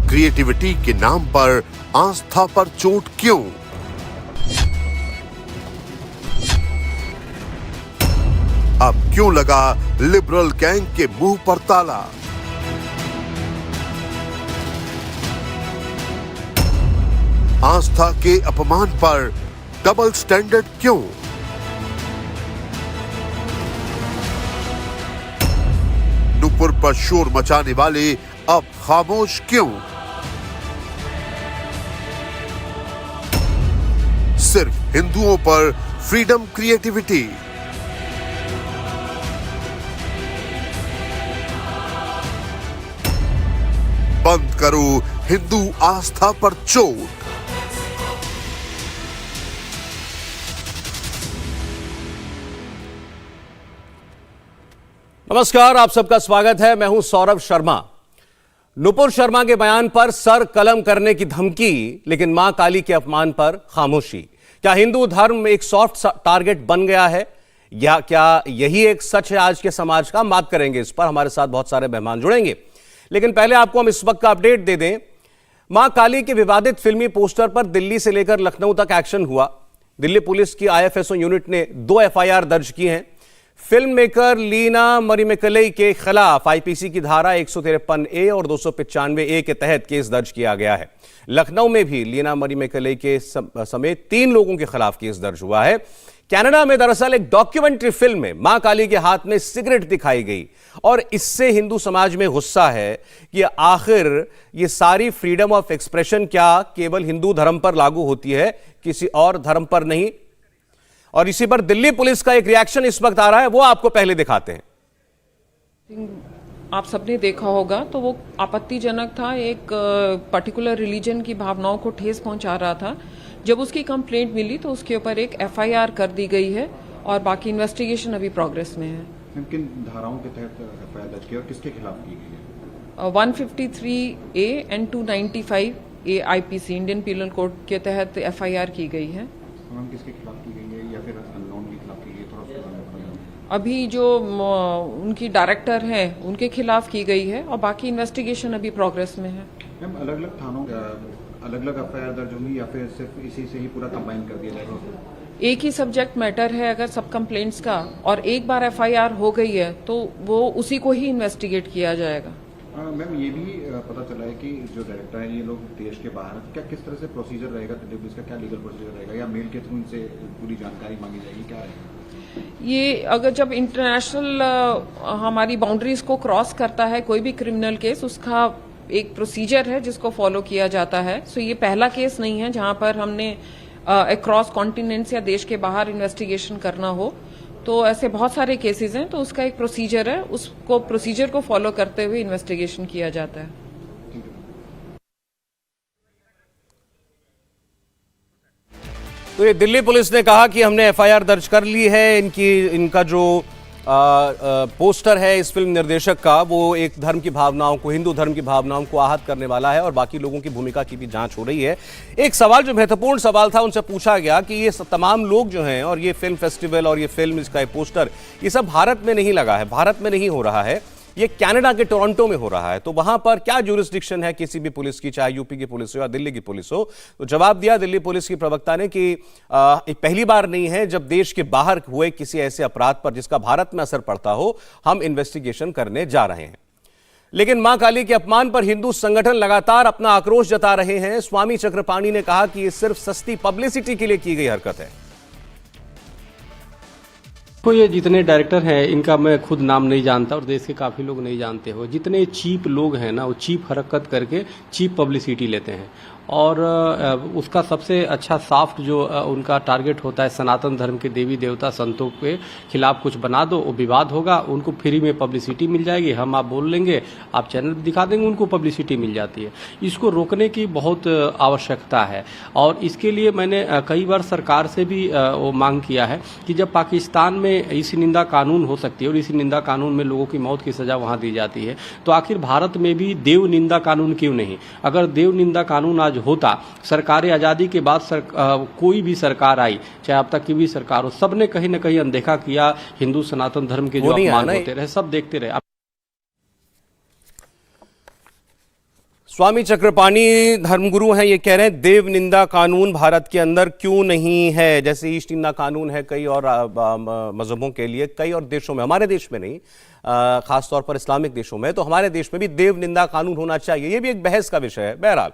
Creativity के नाम पर आस्था पर चोट क्यों? अब क्यों लगा लिबरल गैंग के मुंह पर ताला? आस्था के अपमान पर डबल स्टैंडर्ड क्यों? नुपुर पर शोर मचाने वाले अब खामोश क्यों? सिर्फ हिंदुओं पर फ्रीडम क्रिएटिविटी। बंद करो हिंदू आस्था पर चोट। नमस्कार, आप सबका स्वागत है। मैं हूं सौरभ शर्मा। नुपुर शर्मा के बयान पर सर कलम करने की धमकी, लेकिन मां काली के अपमान पर खामोशी। क्या हिंदू धर्म एक सॉफ्ट टारगेट बन गया है, या क्या यही एक सच है आज के समाज का? हम बात करेंगे इस पर। हमारे साथ बहुत सारे मेहमान जुड़ेंगे, लेकिन पहले आपको हम इस वक्त का अपडेट दे दें। मां काली के विवादित फिल्मी पोस्टर पर दिल्ली से लेकर लखनऊ तक एक्शन हुआ। दिल्ली पुलिस की आईएफएसओ यूनिट ने 2 एफआईआर दर्ज की हैं। फिल्म मेकर लीना मरिमेकलई के खिलाफ आईपीसी की धारा 153A और 295A के तहत केस दर्ज किया गया है। लखनऊ में भी लीना मरिमेकलई के समेत 3 लोगों के खिलाफ केस दर्ज हुआ है। कनाडा में दरअसल एक डॉक्यूमेंट्री फिल्म में मां काली के हाथ में सिगरेट दिखाई गई, और इससे हिंदू समाज में गुस्सा है कि आखिर ये सारी फ्रीडम ऑफ एक्सप्रेशन क्या केवल हिंदू धर्म पर लागू होती है, किसी और धर्म पर नहीं? और इसी पर दिल्ली पुलिस का एक रिएक्शन इस वक्त आ रहा है, वो आपको पहले दिखाते हैं। आप सबने देखा होगा तो वो आपत्तिजनक था। एक पर्टिकुलर रिलीजन की भावनाओं को ठेस पहुंचा रहा था। जब उसकी कंप्लेंट मिली तो उसके ऊपर एक एफआईआर कर दी गई है और बाकी इन्वेस्टिगेशन अभी प्रोग्रेस में है। किन धाराओं के तहत एफआईआर दर्ज की और किसके खिलाफ की गई है? 153A and 295A IPC Indian penal code के तहत एफआईआर की गई है। मैम, किसके खिलाफ की गई है या फिर अननोन के खिलाफ की गई है? थोड़ा सा अभी जो उनकी डायरेक्टर हैं उनके खिलाफ की गई है और बाकी इन्वेस्टिगेशन अभी प्रोग्रेस में है। मैम, अलग अलग थानों अलग अलग एफआईआर दर्ज होंगी या फिर सिर्फ इसी से ही पूरा कंबाइन कर दिया जाएगा? एक ही सब्जेक्ट मैटर है अगर सब कंप्लेंट्स का, और एक बार एफआईआर हो गई है तो वो उसी को ही इन्वेस्टिगेट किया जाएगा। मैम, ये भी पता चला है कि जो डायरेक्टर है ये लोग देश के बाहर, क्या किस तरह से प्रोसीजर रहेगा दिल्ली पुलिस का? क्या लीगल प्रोसीजर रहेगा या मेल के थ्रू इनसे पूरी जानकारी मांगी जाएगी? क्या रहेगा ये? अगर जब इंटरनेशनल हमारी बाउंड्रीज को क्रॉस करता है कोई भी क्रिमिनल केस, उसका एक प्रोसीजर है जिसको फॉलो किया जाता है। सो ये पहला केस नहीं है जहां पर हमने अक्रॉस कॉन्टिनेंट्स या देश के बाहर इन्वेस्टिगेशन करना हो। तो ऐसे बहुत सारे केसेस हैं, तो उसका एक प्रोसीजर है, उसको प्रोसीजर को फॉलो करते हुए इन्वेस्टिगेशन किया जाता है। तो ये दिल्ली पुलिस ने कहा कि हमने एफआईआर दर्ज कर ली है। इनका जो पोस्टर है इस फिल्म निर्देशक का, वो एक धर्म की भावनाओं को, हिंदू धर्म की भावनाओं को आहत करने वाला है, और बाकी लोगों की भूमिका की भी जांच हो रही है। एक सवाल जो महत्वपूर्ण सवाल था, उनसे पूछा गया कि ये तमाम लोग जो हैं, और ये फिल्म फेस्टिवल और ये फिल्म, इसका पोस्टर, ये सब भारत में नहीं लगा है, भारत में नहीं हो रहा है, ये कनाडा के टोरंटो में हो रहा है। तो वहां पर क्या ज्यूरिसडिक्शन है किसी भी पुलिस की, चाहे यूपी की पुलिस हो या दिल्ली की पुलिस हो? तो जवाब दिया दिल्ली पुलिस की प्रवक्ता ने कि पहली बार नहीं है जब देश के बाहर हुए किसी ऐसे अपराध पर जिसका भारत में असर पड़ता हो, हम इन्वेस्टिगेशन करने जा रहे हैं। लेकिन मां काली के अपमान पर हिंदू संगठन लगातार अपना आक्रोश जता रहे हैं। स्वामी चक्रपाणी ने कहा कि यह सिर्फ सस्ती पब्लिसिटी के लिए की गई हरकत है। तो ये जितने डायरेक्टर हैं इनका मैं खुद नाम नहीं जानता और देश के काफ़ी लोग नहीं जानते हो। जितने चीप लोग हैं ना, वो चीप हरकत करके चीप पब्लिसिटी लेते हैं, और उसका सबसे अच्छा सॉफ्ट जो उनका टारगेट होता है, सनातन धर्म के देवी देवता संतों के खिलाफ कुछ बना दो, वो विवाद होगा, उनको फ्री में पब्लिसिटी मिल जाएगी, हम आप बोल लेंगे, आप चैनल दिखा देंगे, उनको पब्लिसिटी मिल जाती है। इसको रोकने की बहुत आवश्यकता है, और इसके लिए मैंने कई बार सरकार से भी वो मांग किया है कि जब पाकिस्तान में इसी निंदा कानून हो सकती है और इसी निंदा कानून में लोगों की मौत की सजा वहाँ दी जाती है, तो आखिर भारत में भी देव निंदा कानून क्यों नहीं? अगर देव निंदा कानून आज होता, सरकारी आज़ादी के बाद कोई भी सरकार आई, चाहे अब तक की भी सरकार हो, सबने कहीं ना कहीं अनदेखा किया, हिंदू सनातन धर्म के जो अपमान होते रहे, सब देखते रहे। स्वामी चक्रपाणी धर्मगुरु हैं, ये कह रहे हैं देव निंदा कानून भारत के अंदर क्यों नहीं है, जैसे ईश निंदा कानून है कई और मजहबों के लिए, कई और देशों में, हमारे देश में नहीं, खासतौर पर इस्लामिक देशों में, तो हमारे देश में भी देव निंदा कानून होना चाहिए। ये भी एक बहस का विषय है। बहरहाल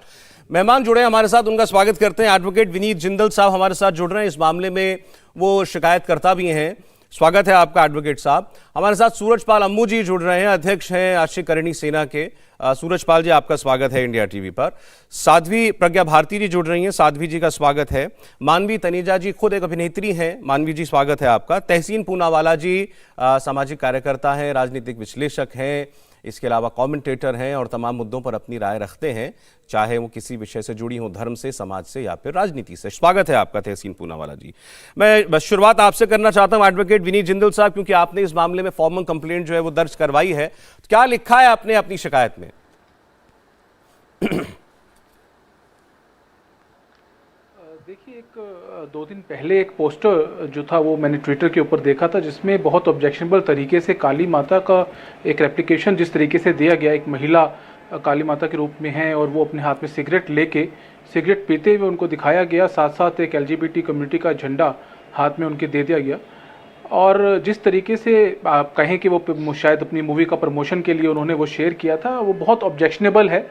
मेहमान जुड़े हैं हमारे साथ, उनका स्वागत करते हैं। एडवोकेट विनीत जिंदल साहब हमारे साथ जुड़ रहे हैं, इस मामले में वो शिकायतकर्ता भी हैं। स्वागत है आपका एडवोकेट साहब। हमारे साथ सूरजपाल अम्मू जी जुड़ रहे हैं, अध्यक्ष हैं आश्रयकरणी सेना के। सूरजपाल जी आपका स्वागत है इंडिया टीवी पर। साध्वी प्रज्ञा भारती जी जुड़ रही हैं, साध्वी जी का स्वागत है। मानवी तनेजा जी खुद एक अभिनेत्री हैं, मानवी जी स्वागत है आपका। तहसीन पूनावाला जी सामाजिक कार्यकर्ता हैं, राजनीतिक विश्लेषक हैं, इसके अलावा कमेंटेटर हैं और तमाम मुद्दों पर अपनी राय रखते हैं, चाहे वो किसी विषय से जुड़ी हो, धर्म से, समाज से या फिर राजनीति से। स्वागत है आपका तहसीन पूनावाला जी। मैं बस शुरुआत आपसे करना चाहता हूं एडवोकेट विनीत जिंदल साहब, क्योंकि आपने इस मामले में फॉर्मल कंप्लेंट जो है वो दर्ज करवाई है। क्या लिखा है आपने अपनी शिकायत में? देखिए, दो दिन पहले एक पोस्टर जो था वो मैंने ट्विटर के ऊपर देखा था, जिसमें बहुत ऑब्जेक्शनेबल तरीके से काली माता का एक रेप्लिकेशन जिस तरीके से दिया गया, एक महिला काली माता के रूप में है और वो अपने हाथ में सिगरेट लेके सिगरेट पीते हुए उनको दिखाया गया, साथ साथ एक LGBT कम्युनिटी का झंडा हाथ में उनके दे दिया गया। और जिस तरीके से आप कहें कि वो शायद अपनी मूवी का प्रमोशन के लिए उन्होंने वो शेयर किया था, वो बहुत ऑब्जेक्शनेबल है।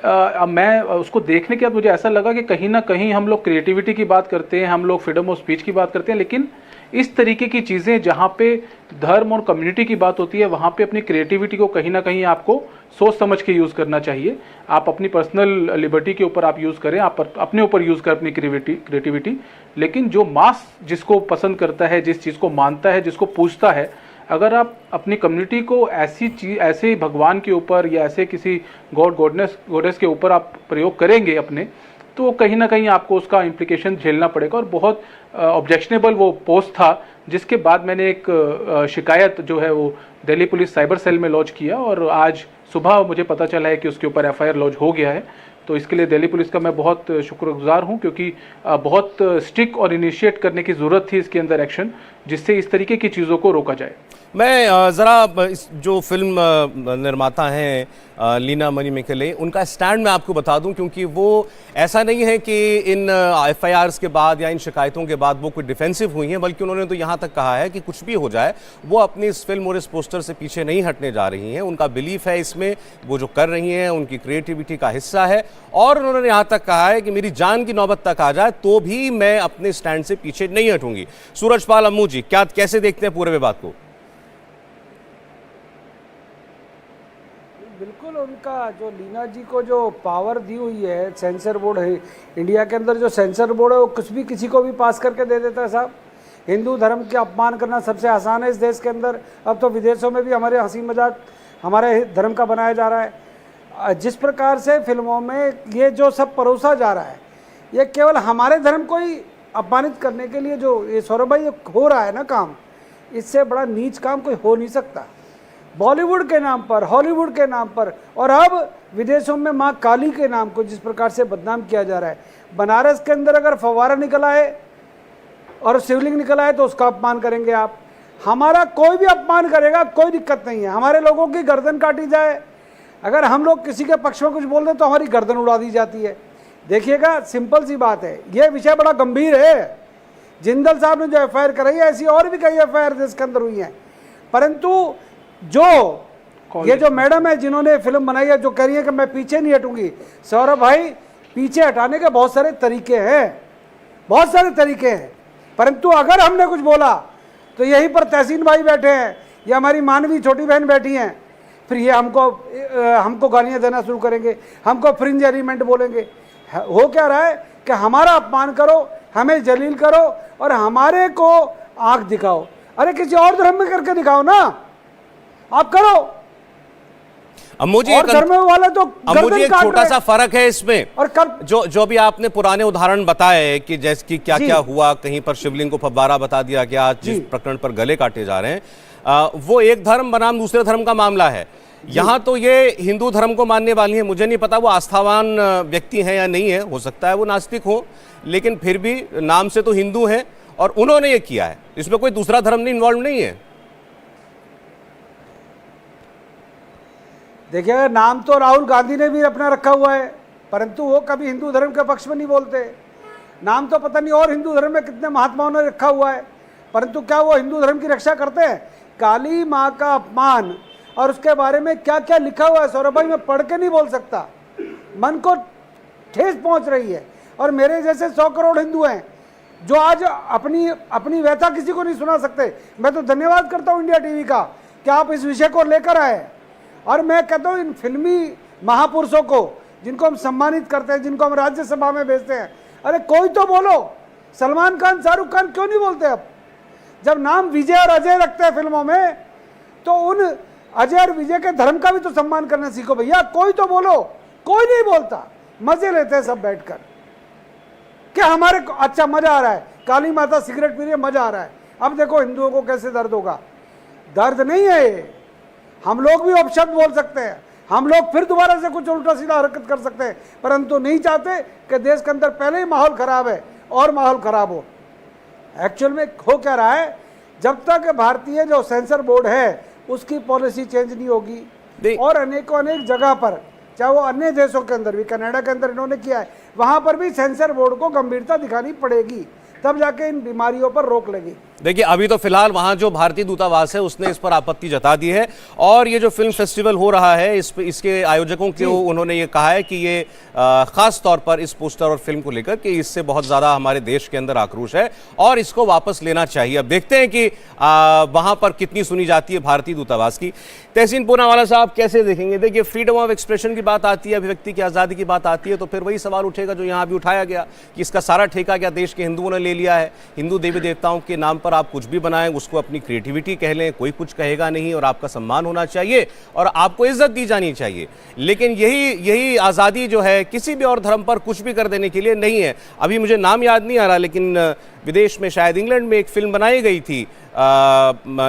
अब मैं उसको देखने के बाद मुझे ऐसा लगा कि कहीं ना कहीं हम लोग क्रिएटिविटी की बात करते हैं, हम लोग फ्रीडम ऑफ स्पीच की बात करते हैं, लेकिन इस तरीके की चीज़ें जहाँ पे धर्म और कम्युनिटी की बात होती है, वहाँ पे अपनी क्रिएटिविटी को कहीं ना कहीं आपको सोच समझ के यूज़ करना चाहिए। आप अपनी पर्सनल लिबर्टी के ऊपर आप यूज़ करें, आप अपने ऊपर यूज़ करें अपनी क्रिएटिविटी, लेकिन जो मास जिसको पसंद करता है, जिस चीज़ को मानता है, जिसको पूछता है, अगर आप अपनी कम्युनिटी को ऐसी चीज, ऐसे भगवान के ऊपर या ऐसे किसी गॉडेस के ऊपर आप प्रयोग करेंगे अपने, तो कहीं ना कहीं आपको उसका इम्प्लीकेशन झेलना पड़ेगा। और बहुत ऑब्जेक्शनेबल वो पोस्ट था, जिसके बाद मैंने एक शिकायत जो है वो दिल्ली पुलिस साइबर सेल में लॉन्च किया और आज सुबह मुझे पता चला है कि उसके ऊपर FIR लॉन्च हो गया है। तो इसके लिए दिल्ली पुलिस का मैं बहुत शुक्रगुजार हूं, क्योंकि बहुत स्ट्रिक्ट और इनिशिएट करने की ज़रूरत थी इसके अंदर एक्शन, जिससे इस तरीके की चीज़ों को रोका जाए। मैं ज़रा इस जो फिल्म निर्माता हैं लीना मणिमेकले, उनका स्टैंड मैं आपको बता दूं, क्योंकि वो ऐसा नहीं है कि इन FIRs के बाद या इन शिकायतों के बाद वो कोई डिफेंसिव हुई हैं, बल्कि उन्होंने तो यहाँ तक कहा है कि कुछ भी हो जाए वो अपनी इस फिल्म और इस पोस्टर से पीछे नहीं हटने जा रही हैं। उनका बिलीफ है इसमें, वो जो कर रही हैं उनकी क्रिएटिविटी का हिस्सा है, और उन्होंने यहाँ तक कहा है कि मेरी जान की नौबत तक आ जाए तो भी मैं अपने स्टैंड से पीछे नहीं हटूंगी। सूरजपाल अम्मू जी, क्या कैसे देखते हैं पूरे विवाद को? बिल्कुल, उनका जो लीना जी को जो पावर दी हुई है, सेंसर बोर्ड है इंडिया के अंदर, जो सेंसर बोर्ड है वो कुछ भी किसी को भी पास करके दे देता है साहब। हिंदू धर्म के अपमान करना सबसे आसान है इस देश के अंदर। अब तो विदेशों में भी हमारे हंसी मजाक हमारे धर्म का बनाया जा रहा है। जिस प्रकार से फिल्मों में ये जो सब परोसा जा रहा है, ये केवल हमारे धर्म को ही अपमानित करने के लिए जो ये सौरभ भाई हो रहा है ना काम, इससे बड़ा नीच काम कोई हो नहीं सकता। बॉलीवुड के नाम पर, हॉलीवुड के नाम पर, और अब विदेशों में माँ काली के नाम को जिस प्रकार से बदनाम किया जा रहा है। बनारस के अंदर अगर फव्वारा निकल आए और शिवलिंग निकल आए तो उसका अपमान करेंगे आप। हमारा कोई भी अपमान करेगा, कोई दिक्कत नहीं है। हमारे लोगों की गर्दन काटी जाए, अगर हम लोग किसी के पक्ष में कुछ बोल दें तो हमारी गर्दन उड़ा दी जाती है। देखिएगा, सिंपल सी बात है, ये विषय बड़ा गंभीर है। जिंदल साहब ने जो FIR कराई है, ऐसी और भी कई FIR देश के अंदर हुई हैं, परंतु जो ये जो मैडम है जिन्होंने फिल्म बनाई है, जो कह रही है कि मैं पीछे नहीं हटूंगी, सौरभ भाई पीछे हटाने के बहुत सारे तरीके हैं, बहुत सारे तरीके हैं, परंतु अगर हमने कुछ बोला तो यहीं पर तहसीन भाई बैठे हैं या हमारी मानवी छोटी बहन बैठी हैं, फिर ये हमको गालियां देना शुरू करेंगे, हमको फ्रिंज एलिमेंट बोलेंगे। हो क्या रहा है कि हमारा अपमान करो, हमें जलील करो और हमारे को आंख दिखाओ। अरे किसी और धर्म में करके दिखाओ ना, आप करो। अम्मू जी, और धर्म वाले तो अम्मू जी, एक छोटा सा फर्क है इसमें, और जो भी आपने पुराने उदाहरण बताए कि जैसे कि क्या क्या हुआ, कहीं पर शिवलिंग को फव्वारा बता दिया गया, जिस प्रकरण पर गले काटे जा रहे हैं, वो एक धर्म बनाम दूसरे धर्म का मामला है। यहाँ तो ये हिंदू धर्म को मानने वाली है, मुझे नहीं पता वो आस्थावान व्यक्ति है या नहीं है, हो सकता है वो नास्तिक हो, लेकिन फिर भी नाम से तो हिंदू है और उन्होंने ये किया है, इसमें कोई दूसरा धर्म नहीं इन्वॉल्व नहीं है। देखिए, नाम तो राहुल गांधी ने भी अपना रखा हुआ है, परंतु वो कभी हिंदू धर्म के पक्ष में नहीं बोलते। नाम तो पता नहीं और हिंदू धर्म में कितने महात्माओं ने रखा हुआ है, परंतु क्या वो हिंदू धर्म की रक्षा करते हैं? काली माँ का अपमान और उसके बारे में क्या क्या लिखा हुआ है सौरभ भाई, मैं पढ़ के नहीं बोल सकता, मन को ठेस पहुंच रही है। और मेरे जैसे 100 करोड़ हिंदू हैं जो आज अपनी व्यथा किसी को नहीं सुना सकते। मैं तो धन्यवाद करता हूं इंडिया टीवी का कि आप इस विषय को लेकर आए। और मैं कहता हूं इन फिल्मी महापुरुषों को, जिनको हम सम्मानित करते हैं, जिनको हम राज्यसभा में भेजते हैं, अरे कोई तो बोलो। सलमान खान, शाहरुख खान क्यों नहीं बोलते? अब जब नाम विजय और अजय रखते हैं फिल्मों में, तो उन अजय और विजय के धर्म का भी तो सम्मान करना सीखो भैया। कोई तो बोलो। कोई नहीं बोलता, मजे लेते हैं सब बैठकर। क्या हमारे को अच्छा मजा आ रहा है, काली माता सिगरेट पी रही है, मजा आ रहा है। अब देखो हिंदुओं को कैसे दर्द होगा। दर्द नहीं है ये, हम लोग भी अपशब्द बोल सकते हैं, हम लोग फिर दोबारा से कुछ उल्टा सीधा हरकत कर सकते हैं, परंतु नहीं चाहते कि देश के अंदर पहले ही माहौल खराब है और माहौल खराब हो। एक्चुअल में हो क्या रहा है, जब तक भारतीय जो सेंसर बोर्ड है उसकी पॉलिसी चेंज नहीं होगी, और अनेक जगह पर, चाहे वो अन्य देशों के अंदर भी, कनाडा के अंदर इन्होंने किया है, वहां पर भी सेंसर बोर्ड को गंभीरता दिखानी पड़ेगी, तब जाके इन बीमारियों पर रोक लगी। देखिए, अभी तो फिलहाल वहां जो भारतीय दूतावास है उसने इस पर आपत्ति जता दी है, और ये जो फिल्म फेस्टिवल हो रहा है इसके आयोजकों को उन्होंने ये कहा है कि ये खास तौर पर इस पोस्टर और फिल्म को लेकर कि इससे बहुत ज्यादा हमारे देश के अंदर आक्रोश है और इसको वापस लेना चाहिए। अब देखते हैं कि वहां पर कितनी सुनी जाती है भारतीय दूतावास की। तहसीन पूनावाला साहब, कैसे देखेंगे? देखिए, फ्रीडम ऑफ एक्सप्रेशन की बात आती है, अभिव्यक्ति की आज़ादी की बात आती है, तो फिर वही सवाल उठेगा जो यहाँ भी उठाया गया कि इसका सारा ठेका क्या देश के हिंदुओं ने ले लिया है? हिंदू देवी देवताओं के नाम पर आप कुछ भी बनाएं, उसको अपनी क्रिएटिविटी कह लें, कोई कुछ कहेगा नहीं, और आपका सम्मान होना चाहिए और आपको इज्जत दी जानी चाहिए। लेकिन यही आज़ादी जो है किसी भी और धर्म पर कुछ भी कर देने के लिए नहीं है। अभी मुझे नाम याद नहीं आ रहा, लेकिन विदेश में, शायद इंग्लैंड में, एक फिल्म बनाई गई थी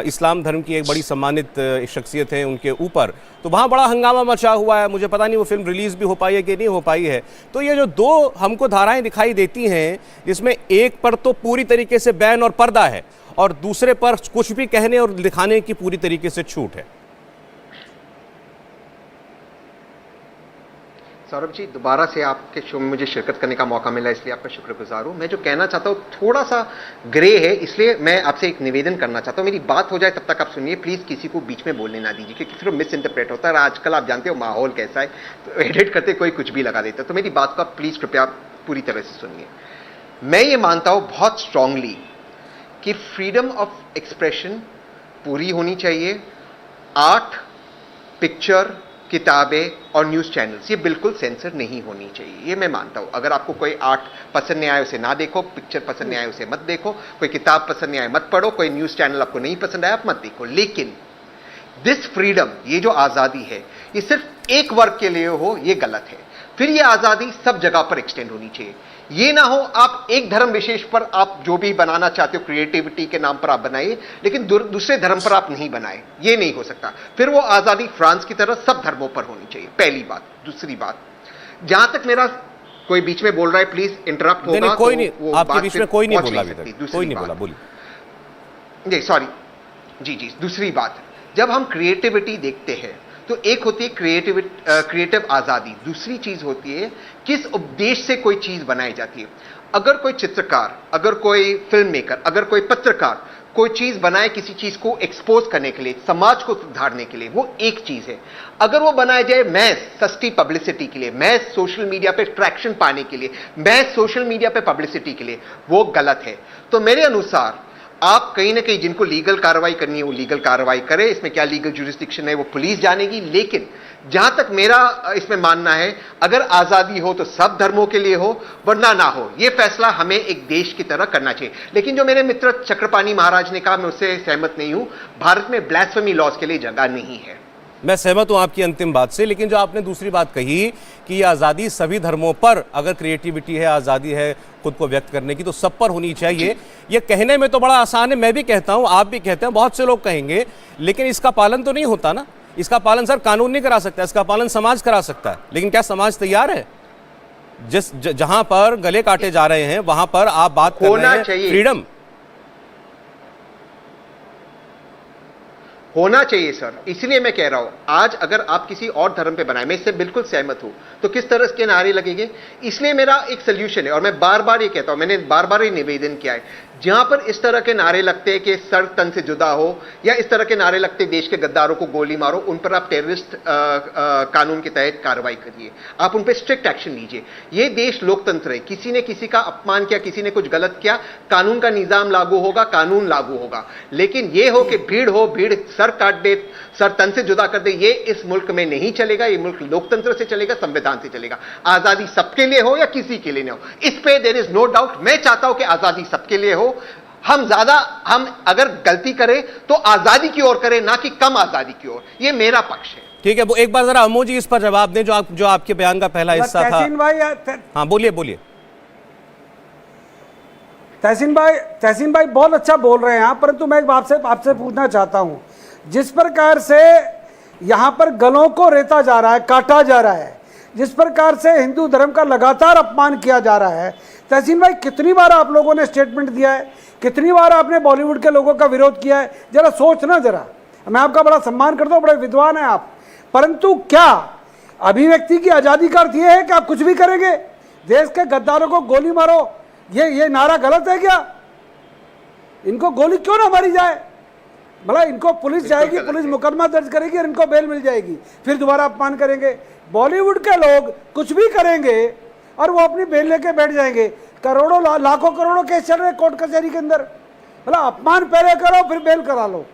इस्लाम धर्म की एक बड़ी सम्मानित शख्सियत है उनके ऊपर, तो वहाँ बड़ा हंगामा मचा हुआ है। मुझे पता नहीं वो फिल्म रिलीज़ भी हो पाई है कि नहीं हो पाई है। तो ये जो दो हमको धाराएं दिखाई देती हैं, जिसमें एक पर तो पूरी तरीके से बैन और पर्दा है, और दूसरे पर कुछ भी कहने और दिखाने की पूरी तरीके से छूट है। सौरभ जी, दोबारा से आपके शो में मुझे शिरकत करने का मौका मिला, इसलिए आपका शुक्रगुजार हूं। मैं जो कहना चाहता हूं थोड़ा सा ग्रे है, इसलिए मैं आपसे एक निवेदन करना चाहता हूं। मेरी बात हो जाए तब तक आप सुनिए, प्लीज किसी को बीच में बोलने ना दीजिए, क्योंकि फिर मिस इंटरप्रेट होता है। आजकल आप जानते हो माहौल कैसा है, तो एडिट करते कोई कुछ भी लगा देता है। तो मेरी बात को आप प्लीज कृपया पूरी तरह से सुनिए। मैं ये मानता हूं बहुत स्ट्रांगली कि फ्रीडम ऑफ एक्सप्रेशन पूरी होनी चाहिए। आर्ट, पिक्चर, किताबें और न्यूज़ चैनल्स ये बिल्कुल सेंसर नहीं होनी चाहिए, ये मैं मानता हूं। अगर आपको कोई आर्ट पसंद नहीं आए उसे ना देखो, पिक्चर पसंद नहीं आए उसे मत देखो, कोई किताब पसंद नहीं आए मत पढ़ो, कोई न्यूज़ चैनल आपको नहीं पसंद आया आप मत देखो। लेकिन दिस फ्रीडम, ये जो आज़ादी है, ये सिर्फ एक वर्ग के लिए हो, ये गलत है। फिर ये आज़ादी सब जगह पर एक्सटेंड होनी चाहिए। ये ना हो आप एक धर्म विशेष पर आप जो भी बनाना चाहते हो क्रिएटिविटी के नाम पर आप बनाइए, लेकिन दूसरे धर्म पर आप नहीं बनाए, ये नहीं हो सकता। फिर वो आज़ादी फ्रांस की तरह सब धर्मों पर होनी चाहिए, पहली बात। दूसरी बात, जहां तक मेरा कोई बीच में बोल रहा है प्लीज इंटरप्ट होगा। नहीं, कोई नहीं, आपके बीच में कोई नहीं बोला अभी तक, कोई नहीं बोला, बोलिए। जी सॉरी, जी। दूसरी बात, जब हम क्रिएटिविटी देखते हैं तो एक होती है क्रिएटिव आजादी, दूसरी चीज होती है किस उद्देश्य से कोई चीज बनाई जाती है। अगर कोई चित्रकार, अगर कोई फिल्म मेकर, अगर कोई पत्रकार कोई चीज बनाए किसी चीज को एक्सपोज करने के लिए, समाज को सुधारने के लिए, वो एक चीज है। अगर वो बनाया जाए महज सस्ती पब्लिसिटी के लिए, महज सोशल मीडिया पे ट्रैक्शन पाने के लिए, महज सोशल मीडिया पे पब्लिसिटी के लिए, वो गलत है। तो मेरे अनुसार आप कहीं ना कहीं जिनको लीगल कार्रवाई करनी है वो लीगल कार्रवाई करें, इसमें क्या लीगल जुरिस्डिक्शन है वो पुलिस जानेगी। लेकिन जहां तक मेरा इसमें मानना है, अगर आजादी हो तो सब धर्मों के लिए हो, वरना ना हो। यह फैसला हमें एक देश की तरह करना चाहिए। लेकिन जो मेरे मित्र चक्रपाणी महाराज ने कहा, मैं उससे सहमत नहीं हूं। भारत में ब्लास्फेमी लॉज के लिए जगह नहीं है। मैं सहमत हूं आपकी अंतिम बात से, लेकिन जो आपने दूसरी बात कही कि ये आज़ादी सभी धर्मों पर, अगर क्रिएटिविटी है, आज़ादी है खुद को व्यक्त करने की, तो सब पर होनी चाहिए। ये कहने में तो बड़ा आसान है, मैं भी कहता हूं, आप भी कहते हैं, बहुत से लोग कहेंगे, लेकिन इसका पालन तो नहीं होता ना। इसका पालन सर कानून नहीं करा सकता, इसका पालन समाज करा सकता है। लेकिन क्या समाज तैयार है? जहां पर गले काटे जा रहे हैं वहां पर आप बात कर रहे हैं फ्रीडम। होना चाहिए सर, इसलिए मैं कह रहा हूं आज अगर आप किसी और धर्म पे बनाए, मैं इससे बिल्कुल सहमत हूं, तो किस तरह के नारे लगेंगे। इसलिए मेरा एक सोल्यूशन है और मैं बार बार ये कहता हूं, मैंने बार बार ये निवेदन किया है, जहां पर इस तरह के नारे लगते हैं कि सर तन से जुदा हो, या इस तरह के नारे लगते देश के गद्दारों को गोली मारो, उन पर आप टेररिस्ट कानून के तहत कार्रवाई करिए, आप उन पर स्ट्रिक्ट एक्शन लीजिए। ये देश लोकतंत्र है, किसी ने किसी का अपमान किया, किसी ने कुछ गलत किया, कानून का निजाम लागू होगा, कानून लागू होगा। लेकिन ये हो कि भीड़ हो, भीड़ सर काट दे, सर तन से जुदा कर दे, ये इस मुल्क में नहीं चलेगा। ये मुल्क लोकतंत्र से चलेगा, संविधान से चलेगा। आजादी सबके लिए हो या किसी के लिए ना हो, इस पे देयर इज नो डाउट। मैं चाहता हूं कि आजादी सबके लिए हो। हम अगर गलती करें तो आजादी की ओर करें, ना कि कम आजादी की ओर। ये मेरा पक्ष है। ठीक है, वो एक बार जरा अम्मू जी इस पर जवाब दें, जो आपके बयान का पहला हिस्सा था। हाँ बोलिए। तहसीन भाई बहुत अच्छा बोल रहे हैं आप, परंतु मैं आपसे पूछना चाहता हूं, जिस प्रकार से यहां पर गलों को रेता जा रहा है, काटा जा रहा है, जिस प्रकार से हिंदू धर्म का लगातार अपमान किया जा रहा है, तहसीन भाई कितनी बार आप लोगों ने स्टेटमेंट दिया है, कितनी बार आपने बॉलीवुड के लोगों का विरोध किया है। जरा सोचना, जरा मैं आपका बड़ा सम्मान करता हूं, बड़े विद्वान हैं आप, परंतु क्या अभिव्यक्ति की आजादी का अर्थ यह है कि आप कुछ भी करेंगे, देश के गद्दारों को गोली मारो, ये नारा गलत है क्या? इनको गोली क्यों ना मारी जाए? मतलब इनको पुलिस जाएगी, पुलिस मुकदमा दर्ज करेगी और इनको बेल मिल जाएगी, फिर दोबारा अपमान करेंगे। बॉलीवुड के लोग कुछ भी करेंगे और वो अपनी बेल लेके बैठ जाएंगे। करोड़ों लाखों करोड़ों केस चल रहे कोर्ट कचहरी के अंदर। मतलब अपमान पहले करो फिर बेल करा लो।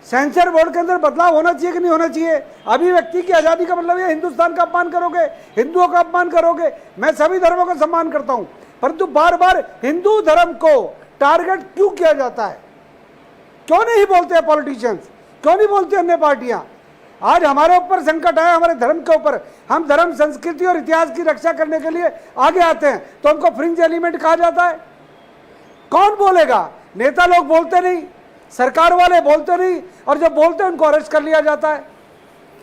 सेंसर बोर्ड के अंदर बदलाव होना चाहिए कि नहीं होना चाहिए? अभिव्यक्ति की आजादी का मतलब ये हिंदुस्तान का अपमान करोगे, हिंदुओं का अपमान करोगे। मैं सभी धर्मों का सम्मान करता हूं, परंतु बार बार हिंदू धर्म को टारगेट क्यों किया जाता है? क्यों नहीं बोलते पॉलिटिशियंस, क्यों नहीं बोलती अन्य पार्टियां? आज हमारे ऊपर संकट आया, हमारे धर्म के ऊपर, हम धर्म संस्कृति और इतिहास की रक्षा करने के लिए आगे आते हैं तो हमको फ्रिंज एलिमेंट कहा जाता है। कौन बोलेगा? नेता लोग बोलते नहीं, सरकार वाले बोलते नहीं, और जो बोलते हैं उनको अरेस्ट कर लिया जाता है।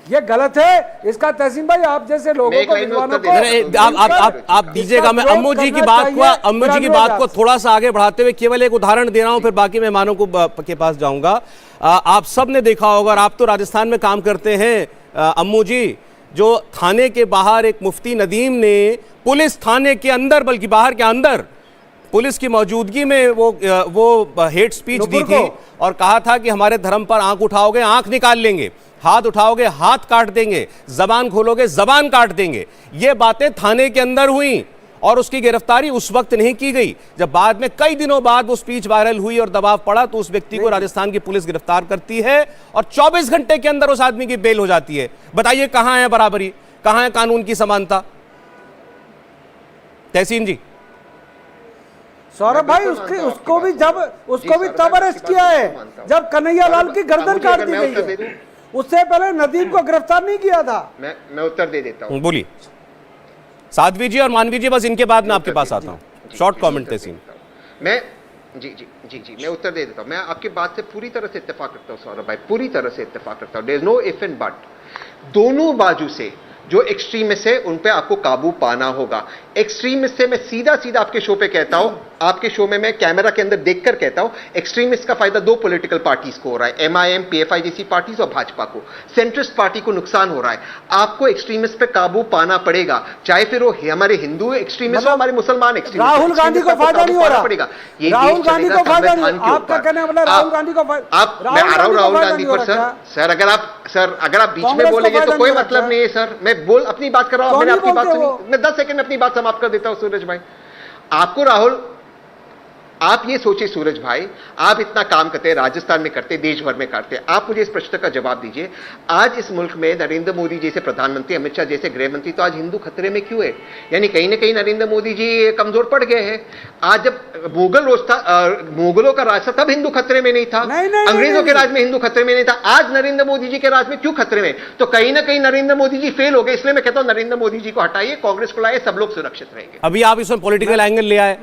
ये गलत है। इसका तहसीन भाई आप जैसे लोगों को, विद्वानों को आप दीजिएगा। मैं अम्मू जी की बात को थोड़ा सा आगे बढ़ाते हुए केवल एक उदाहरण दे रहा हूं, फिर बाकी मेहमानों को के पास जाऊंगा। आप सब ने देखा होगा, और आप तो राजस्थान में काम करते हैं अम्मू जी, जो थाने के बाहर एक मुफ्ती नदीम ने पुलिस थाने के अंदर, बल्कि बाहर के अंदर पुलिस की मौजूदगी में वो हेट स्पीच दी थी और कहा था कि हमारे धर्म पर आंख उठाओगे आंख निकाल लेंगे, हाथ उठाओगे हाथ काट देंगे, जबान खोलोगे जबान काट देंगे। ये बातें थाने के अंदर हुई और उसकी गिरफ्तारी उस वक्त नहीं की गई। जब बाद में कई दिनों बाद वो स्पीच वायरल हुई और दबाव पड़ा तो उस व्यक्ति को राजस्थान की पुलिस गिरफ्तार करती है और 24 घंटे के अंदर उस आदमी की बेल हो जाती है। बताइए कहां है बराबरी, कहां है कानून की समानता? तहसीन जी। सौरभ भाई उसको भी तब अरेस्ट किया है जब कन्हैया लाल की गर्दन काट दी गई है। उससे पहले नदीम को गिरफ्तार नहीं किया था। मैं उत्तर दे देता हूं। बोलिए साध्वी जी और मानवी जी, बस इनके बाद मैं आपके पास आता हूं। शॉर्ट कमेंट तहसीन। मैं मैं उत्तर दे देता हूं। मैं आपकी बात से पूरी तरह से इत्तेफाक रखता हूं सौरभ भाई, पूरी तरह से इत्तेफाक रखता हूं। There is no if and but. दोनों बाजू से जो एक्सट्रीमिस्ट है उन पे आपको काबू पाना होगा। एक्सट्रीमिस्ट से मैं सीधा आपके शो पे कहता हूं, आपके शो में मैं कैमरा के अंदर देखकर कहता हूं, एक्सट्रीमिस्ट का फायदा दो पॉलिटिकल पार्टीज को हो रहा है, MIM, PFI जैसी पार्टीज और भाजपा को। सेंट्रिस्ट पार्टी को नुकसान हो रहा है। आपको एक्सट्रीमिस्ट पे काबू पाना पड़ेगा, चाहे फिर वो हमारे हिंदू एक्सट्रीमिस्ट हो, हमारे मुसलमान एक्सट्रीमिस्ट। राहुल गांधी को फायदा नहीं हो रहा पड़ेगा। राहुल गांधी को फायदा नहीं, आपका कहना मतलब राहुल गांधी को मैं आ रहा हूं राहुल गांधी पर सर अगर आप बीच में बोलेंगे तो कोई मतलब नहीं है सर। मैं अपनी बात कर रहा हूं, मैंने आपकी बात सुनी, मैं 10 सेकंड में अपनी बात समाप्त कर देता हूं। सूरज भाई, आपको राहुल, आप ये सोचिए सूरज भाई, आप इतना काम करते हैं, राजस्थान में करते, देश भर में करते, आप मुझे इस प्रश्न का जवाब दीजिए। आज इस मुल्क में नरेंद्र मोदी जैसे प्रधानमंत्री, अमित शाह जैसे गृह मंत्री, तो आज हिंदू खतरे में क्यों है? यानी कहीं ना कहीं नरेंद्र मोदी जी कमजोर पड़ गए हैं। आज जब मुगलों का राज था तब हिंदू खतरे में नहीं था, अंग्रेजों के राज में हिंदू खतरे में नहीं था। आज नरेंद्र मोदी जी के राज में क्यों खतरे में? तो कहीं ना कहीं नरेंद्र मोदी जी फेल हो गए। इसलिए मैं कहता हूं नरेंद्र मोदी जी को हटाइए, कांग्रेस को लाइए, सब लोग सुरक्षित रहेंगे। अभी आप इसमें पॉलिटिकल एंगल ले आए,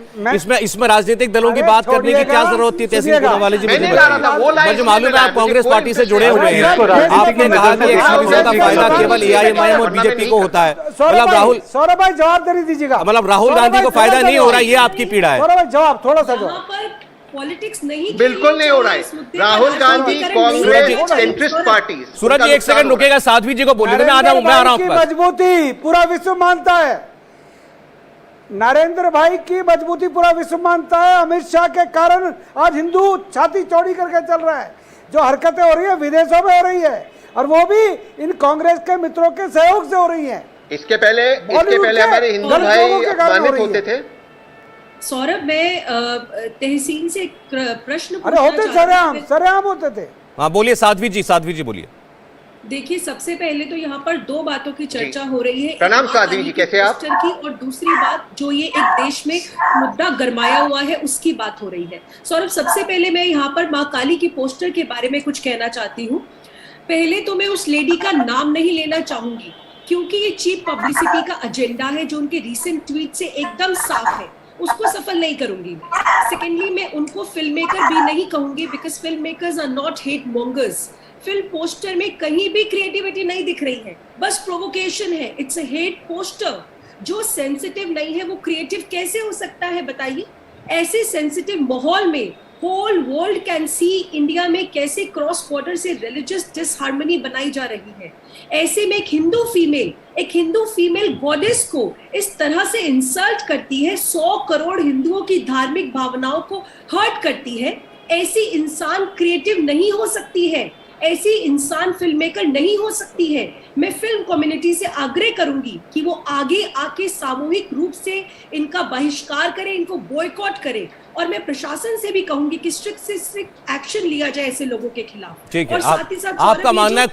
इसमें राजनीतिक दलों की बात करने की क्या जरूरत थी? तहसीन पूनावाला जी, मुझे मालूम है आप कांग्रेस पार्टी से जुड़े हुए हैं। आपने कहा कि एक्सट्रीमिज्म का फायदा केवल AIMIM और बीजेपी को होता है। मतलब राहुल, सौरभ भाई जवाब दे दीजिएगा। मतलब राहुल गांधी को फायदा नहीं हो रहा, ये आपकी पीड़ा है। सौरभ भाई जवाब, थोड़ा सा जवाब। पॉलिटिक्स नहीं बिल्कुल नहीं हो रहा है। Rahul Gandhi Congress centrist party. सूरज जी एक सेकंड रुकेगा, साध्वी जी को बोलने दो, मैं आ रहा हूं। मजबूती पूरा विश्व मानता है, नरेंद्र भाई की मजबूती पूरा विश्व मानता है। अमित शाह के कारण आज हिंदू छाती चौड़ी करके चल रहा है। जो हरकतें हो रही है विदेशों में हो रही है, और वो भी इन कांग्रेस के मित्रों के सहयोग से हो रही है। इसके पहले हमारे हिंदू भाई अपमानित होते थे। सौरभ, मैं तहसीन से प्रश्न अरे होते सरेआम होते थे। हाँ बोलिए साध्वी जी बोलिए। देखिए, सबसे पहले तो यहाँ पर दो बातों की चर्चा हो रही है। प्रणाम साध्वी जी, कैसे आप? की, और दूसरी बात जो ये एक देश में मुद्दा गरमाया हुआ है उसकी बात हो रही है। सौरभ, सबसे पहले मैं यहाँ पर माँ काली की पोस्टर के बारे में कुछ कहना चाहती हूँ। पहले तो मैं उस लेडी का नाम नहीं लेना चाहूंगी, क्योंकि ये चीप पब्लिसिटी का एजेंडा है जो उनके रीसेंट ट्वीट से एकदम साफ है, उसको सफल नहीं करूंगी। सेकेंडली, मैं उनको फिल्म मेकर भी नहीं कहूंगी, because film makers are not hatemongers. Film poster में कहीं भी क्रिएटिविटी नहीं दिख रही है, बस प्रोवोकेशन है। It's a hate poster. जो सेंसिटिव नहीं है वो क्रिएटिव कैसे हो सकता है, बताइए? ऐसे सेंसिटिव माहौल में whole world can see India में कैसे क्रॉस बॉर्डर से रिलीजियस डिसहार्मनी बनाई जा रही है। ऐसे में एक हिंदू फीमेल गॉडेस को इस तरह से इंसल्ट करती है, 100 करोड़ हिंदुओं की धार्मिक भावनाओं को हर्ट करती है। ऐसी इंसान क्रिएटिव नहीं हो सकती है, ऐसी इंसान फिल्म मेकर नहीं हो सकती है। मैं फिल्म कम्युनिटी से आग्रह करूंगी कि वो आगे आके सामूहिक रूप से इनका बहिष्कार करे, इनको बॉयकॉट करे, और मैं प्रशासन से भी कहूंगी कि स्ट्रिक्ट से स्ट्रिक्ट एक्शन लिया जाए ऐसे लोगों के खिलाफ। ठीक है, और साथ ही साथ आपका मानना है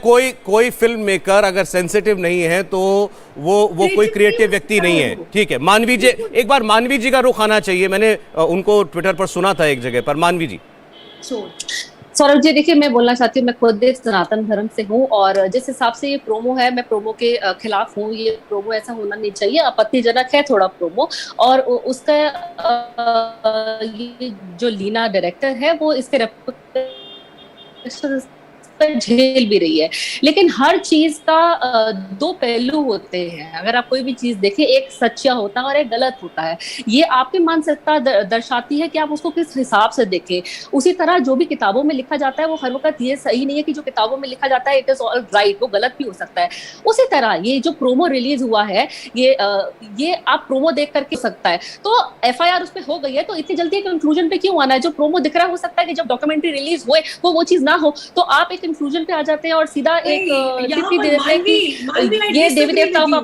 कोई फिल्म मेकर अगर सेंसिटिव नहीं है तो वो कोई क्रिएटिव व्यक्ति नहीं है। ठीक है, मानवी जी, एक बार मानवी जी का रुख आना चाहिए। मैंने उनको ट्विटर पर सुना था एक जगह पर। मानवी जी। सौरभ जी, देखिए, मैं बोलना चाहती हूँ, मैं खुद सनातन धर्म से हूँ, और जिस हिसाब से ये प्रोमो है, मैं प्रोमो के खिलाफ हूँ। ये प्रोमो ऐसा होना नहीं चाहिए, आपत्तिजनक है थोड़ा प्रोमो। और उसका ये जो लीना डायरेक्टर है वो इसके झेल भी रही है। लेकिन हर चीज का दो पहलू होते हैं। अगर आप कोई भी चीज देखें, एक सच्चा होता है और एक गलत होता है। ये आपकी मानसिकता दर्शाती है कि आप उसको किस हिसाब से देखें। उसी तरह जो भी किताबों में लिखा जाता है वो हर वक्त ये सही नहीं है कि जो किताबों में लिखा जाता है इट इज ऑल राइट, वो गलत भी हो सकता है। उसी तरह ये जो प्रोमो रिलीज हुआ है, ये आप प्रोमो देख करके सकता है तो FIR उस पर हो गई है, तो इतनी जल्दी कंक्लूजन पे क्यों आना है? जो प्रोमो दिख रहा है, हो सकता है कि जब डॉक्यूमेंट्री रिलीज हुए वो चीज ना हो, तो आप एक कंक्लूजन पे आ जाते हैं और सीधा एक टिप्पणी दे देते हैं कि ये देवी देवताओं का।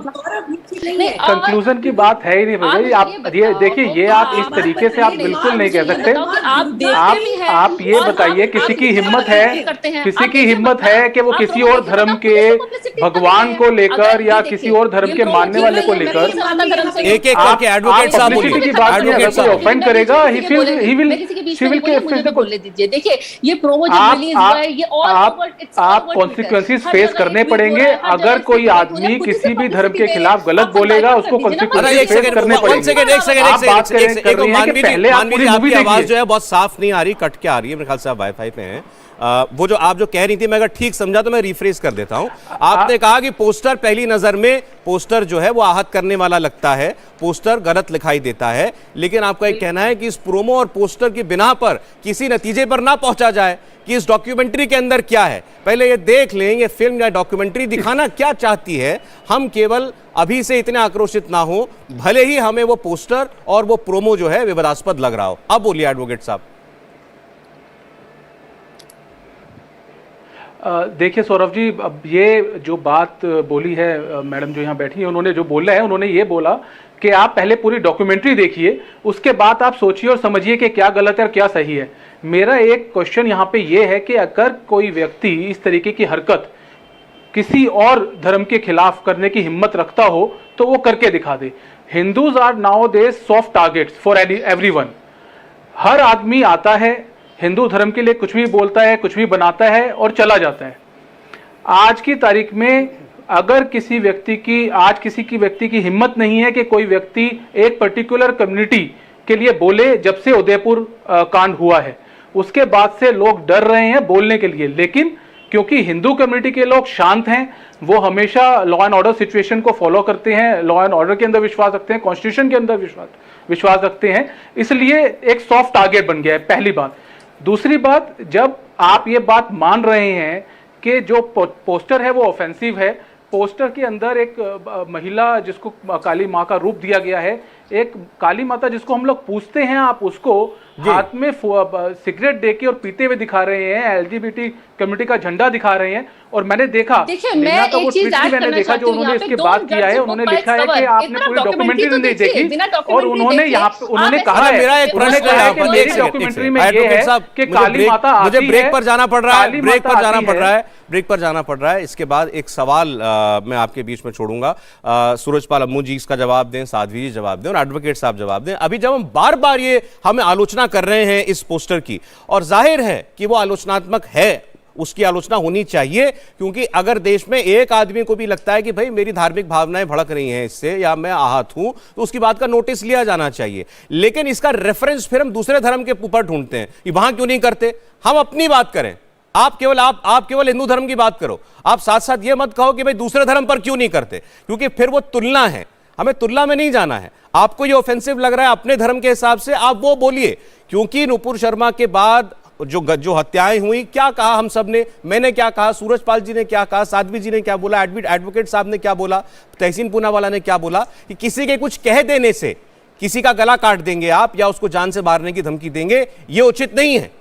कंक्लूजन की बात है ही नहीं भाई। आप ये देखिए, ये आप इस तरीके से आप बिल्कुल नहीं कह सकते। आप ये बताइए, किसी की हिम्मत है कि वो किसी और धर्म के भगवान को लेकर या किसी और धर्म के मानने वाले को लेकर एक करके एडवोकेट साहब बोलिए, ऑफेंड करेगा, बोलने दीजिए। देखिए, ये प्रोमो जो रिलीज हुआ है, ये आप कॉन्सिक्वेंसेस फेस करने पड़ेंगे। अगर कोई आदमी किसी भी धर्म के खिलाफ गलत बोलेगा, उसको कॉन्सिक्वेंसेस फेस करने पड़ेंगे। आपकी आवाज जो है बहुत साफ नहीं आ रही, कट के आ रही है। मेरे ख्याल से आप वाईफाई पे हैं। वो जो आप जो कह रही थी, मैं अगर ठीक समझा तो मैं रिफ्रेश कर देता हूं। आपने कहा कि पोस्टर, पहली नजर में पोस्टर जो है वो आहत करने वाला लगता है, पोस्टर गलत दिखाई देता है, लेकिन आपका एक कहना है कि इस प्रोमो और पोस्टर की बिना पर किसी नतीजे पर ना पहुंचा जाए कि इस डॉक्यूमेंट्री के अंदर क्या है। पहले ये देख लें, ये फिल्म या डॉक्यूमेंट्री दिखाना क्या चाहती है। हम केवल अभी से इतने आक्रोशित ना हो, भले ही हमें वो पोस्टर और वो प्रोमो जो है विवादास्पद लग रहा हो। अब बोलिए एडवोकेट साहब। देखिए सौरभ जी, अब ये जो बात बोली है मैडम जो यहाँ बैठी है, उन्होंने जो बोला है, उन्होंने ये बोला कि आप पहले पूरी डॉक्यूमेंट्री देखिए, उसके बाद आप सोचिए और समझिए कि क्या गलत है और क्या सही है। मेरा एक क्वेश्चन यहाँ पे ये है कि अगर कोई व्यक्ति इस तरीके की हरकत किसी और धर्म के खिलाफ करने की हिम्मत रखता हो तो वो करके दिखा दे। Hindus are nowadays soft targets for everyone. हर आदमी आता है, हिंदू धर्म के लिए कुछ भी बोलता है, कुछ भी बनाता है और चला जाता है। आज की तारीख में अगर किसी व्यक्ति की हिम्मत नहीं है कि कोई व्यक्ति एक पर्टिकुलर कम्युनिटी के लिए बोले, जब से उदयपुर कांड हुआ है उसके बाद से लोग डर रहे हैं बोलने के लिए। लेकिन क्योंकि हिंदू कम्युनिटी के लोग शांत हैं, वो हमेशा लॉ एंड ऑर्डर सिचुएशन को फॉलो करते हैं, लॉ एंड ऑर्डर के अंदर विश्वास रखते हैं, कॉन्स्टिट्यूशन के अंदर विश्वास रखते हैं, इसलिए एक सॉफ्ट टारगेट बन गया है, पहली बात। दूसरी बात, जब आप ये बात मान रहे हैं कि जो पोस्टर है वो ऑफेंसिव है, पोस्टर के अंदर एक महिला जिसको काली माँ का रूप दिया गया है, एक काली माता जिसको हम लोग पूछते हैं, आप उसको हाथ में सिगरेट देके और पीते हुए दिखा रहे हैं, एलजीबीटी कम्युनिटी का झंडा दिखा रहे हैं। और मैंने देखा, मैं एक चीज ऐड करना चाहती हूं, उन्होंने इसके बाद किया है, उन्होंने लिखा है कि आपने पूरी डॉक्यूमेंट्री नहीं देखी, और उन्होंने यहाँ पे उन्होंने कहा है, मेरा एक प्रश्न है कि मेरी डॉक्यूमेंट्री में ये है कि काली माता आती है। मुझे ब्रेक पर जाना पड़ रहा है, ब्रेक पर जाना पड़ रहा है। इसके बाद एक सवाल मैं आपके बीच में छोड़ूंगा, सूरजपाल अम्मू जी इसका जवाब दें, साध्वी जी जवाब दें और एडवोकेट साहब जवाब दें। अभी जब हम बार बार ये हमें आलोचना कर रहे हैं इस पोस्टर की, और जाहिर है कि वो आलोचनात्मक है, उसकी आलोचना होनी चाहिए, क्योंकि अगर देश में एक आदमी को भी लगता है कि भाई मेरी धार्मिक भावनाएं भड़क रही हैं इससे, या मैं आहत हूं, तो उसकी बात का नोटिस लिया जाना चाहिए। लेकिन इसका रेफरेंस फिर हम दूसरे धर्म के ऊपर ढूंढते हैं कि वहां क्यों नहीं करते। हम अपनी बात करें, आप केवल हिंदू धर्म की बात करो, आप साथ साथ ये मत कहो कि भाई दूसरे धर्म पर क्यों नहीं करते, क्योंकि फिर वो तुलना है। हमें तुलना में नहीं जाना है। आपको ये ऑफेंसिव लग रहा है अपने धर्म के हिसाब से, आप वो बोलिए, क्योंकि नुपुर शर्मा के बाद जो हत्याएं हुई, क्या कहा हम सब ने, मैंने क्या कहा, सूरजपाल जी ने क्या कहा, साध्वी जी ने क्या बोला, एडवोकेट साहब ने क्या बोला, तहसीन पूनावाला ने क्या बोला, कि किसी के कुछ कह देने से किसी का गला काट देंगे आप, या उसको जान से मारने की धमकी देंगे, ये उचित नहीं है,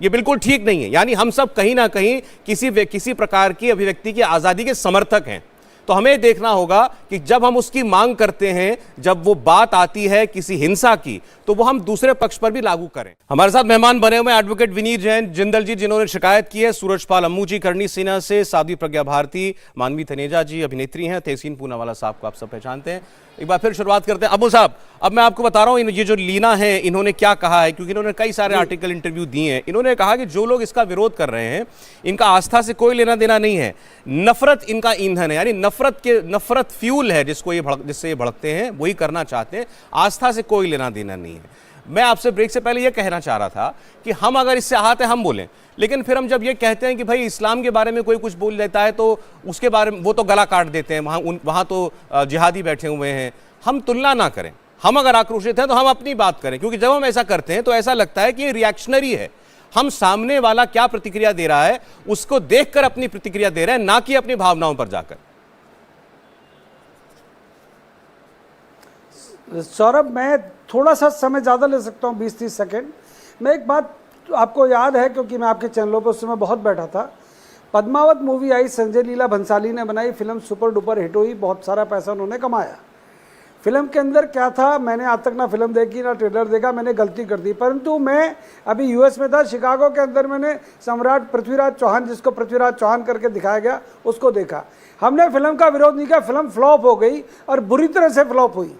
ये बिल्कुल ठीक नहीं है। यानी हम सब कहीं ना कहीं किसी प्रकार की अभिव्यक्ति की आजादी के समर्थक हैं। तो हमें देखना होगा कि जब हम उसकी मांग करते हैं, जब वो बात आती है किसी हिंसा की, तो वो हम दूसरे पक्ष पर भी लागू करें। हमारे साथ मेहमान बने हुए एडवोकेट विनीत जैन जिंदल जी, जिन्होंने शिकायत की है, सूरजपाल अम्मू जी करणी सेना से, साध्वी प्रज्ञा भारती, मानवी तनेजा जी अभिनेत्री हैं, तहसीन पूनावाला साहब को आप सब पहचानते हैं। एक बार फिर शुरुआत करते हैं। अबू साहब, अब मैं आपको बता रहा हूं ये जो लीना है, इन्होंने क्या कहा है, क्योंकि इन्होंने कई सारे आर्टिकल इंटरव्यू दिए हैं। इन्होंने कहा कि जो लोग इसका विरोध कर रहे हैं, इनका आस्था से कोई लेना देना नहीं है, नफरत इनका ईंधन है, यानी नफरत फ्यूल है जिससे ये भड़कते हैं, वही करना चाहते हैं, आस्था से कोई लेना देना नहीं है। मैं आपसे ब्रेक से पहले यह कहना चाह रहा था कि हम अगर इससे आहत हैं हम बोलें, लेकिन फिर हम जब ये कहते हैं कि भाई इस्लाम के बारे में कोई कुछ बोल देता है तो उसके बारे में वो तो गला काट देते हैं, वहाँ तो जिहादी बैठे हुए हैं। हम तुलना ना करें, हम अगर आक्रोशित हैं तो हम अपनी बात करें, क्योंकि जब हम ऐसा करते हैं तो ऐसा लगता है कि ये रिएक्शनरी है। हम सामने वाला क्या प्रतिक्रिया दे रहा है उसको देखकर अपनी प्रतिक्रिया दे रहे हैं, ना कि अपनी भावनाओं पर जाकर। सौरभ, मैं थोड़ा सा समय ज़्यादा ले सकता हूँ, 20-30 सेकेंड। मैं एक बात आपको याद है, क्योंकि मैं आपके चैनलों पर उस समय बहुत बैठा था, पद्मावत मूवी आई, संजय लीला भंसाली ने बनाई, फिल्म सुपर डुपर हिट हुई, बहुत सारा पैसा उन्होंने कमाया। फिल्म के अंदर क्या था, मैंने आज तक ना फिल्म देखी ना ट्रेलर देखा, मैंने गलती कर दी। परंतु मैं अभी यूएस में था, शिकागो के अंदर मैंने सम्राट पृथ्वीराज चौहान, जिसको पृथ्वीराज चौहान करके दिखाया गया, उसको देखा। हमने फिल्म का विरोध नहीं किया, फिल्म फ्लॉप हो गई और बुरी तरह से फ्लॉप हुई।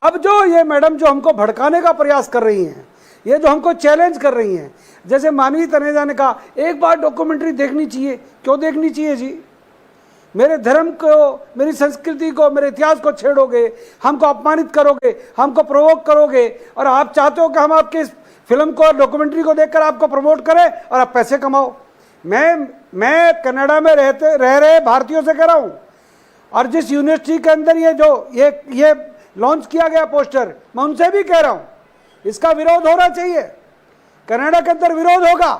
अब जो ये मैडम जो हमको भड़काने का प्रयास कर रही हैं, ये जो हमको चैलेंज कर रही हैं, जैसे मानवी तनेजा ने कहा एक बार डॉक्यूमेंट्री देखनी चाहिए। क्यों देखनी चाहिए जी? मेरे धर्म को, मेरी संस्कृति को, मेरे इतिहास को छेड़ोगे, हमको अपमानित करोगे, हमको प्रोवोक करोगे, और आप चाहते हो कि हम आपके इस फिल्म को, डॉक्यूमेंट्री को देखकर आपको प्रमोट करें और आप पैसे कमाओ। मैं कनाडा में रह रहे भारतीयों से कह रहा हूँ, और जिस यूनिवर्सिटी के अंदर ये लॉन्च किया गया पोस्टर, मैं उनसे भी कह रहा हूं इसका विरोध होना चाहिए। कनाडा के अंदर विरोध होगा।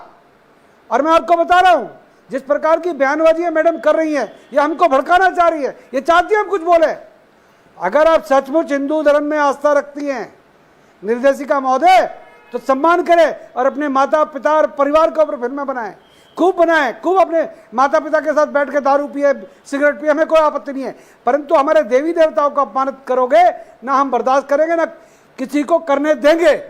और मैं आपको बता रहा हूं, जिस प्रकार की बयानबाजी ये मैडम कर रही है, ये हमको भड़काना चाह रही है, ये चाहती है हम कुछ बोले। अगर आप सचमुच हिंदू धर्म में आस्था रखती हैं निर्देशिका महोदय, तो सम्मान करें और अपने माता पिता और परिवार के ऊपर फिल्में बनाएं, खूब बनाएं, खूब अपने माता पिता के साथ बैठ के दारू पिए, सिगरेट पिए, हमें कोई आपत्ति नहीं है। परंतु हमारे देवी देवताओं को अपमानित करोगे ना, हम बर्दाश्त करेंगे ना किसी को करने देंगे।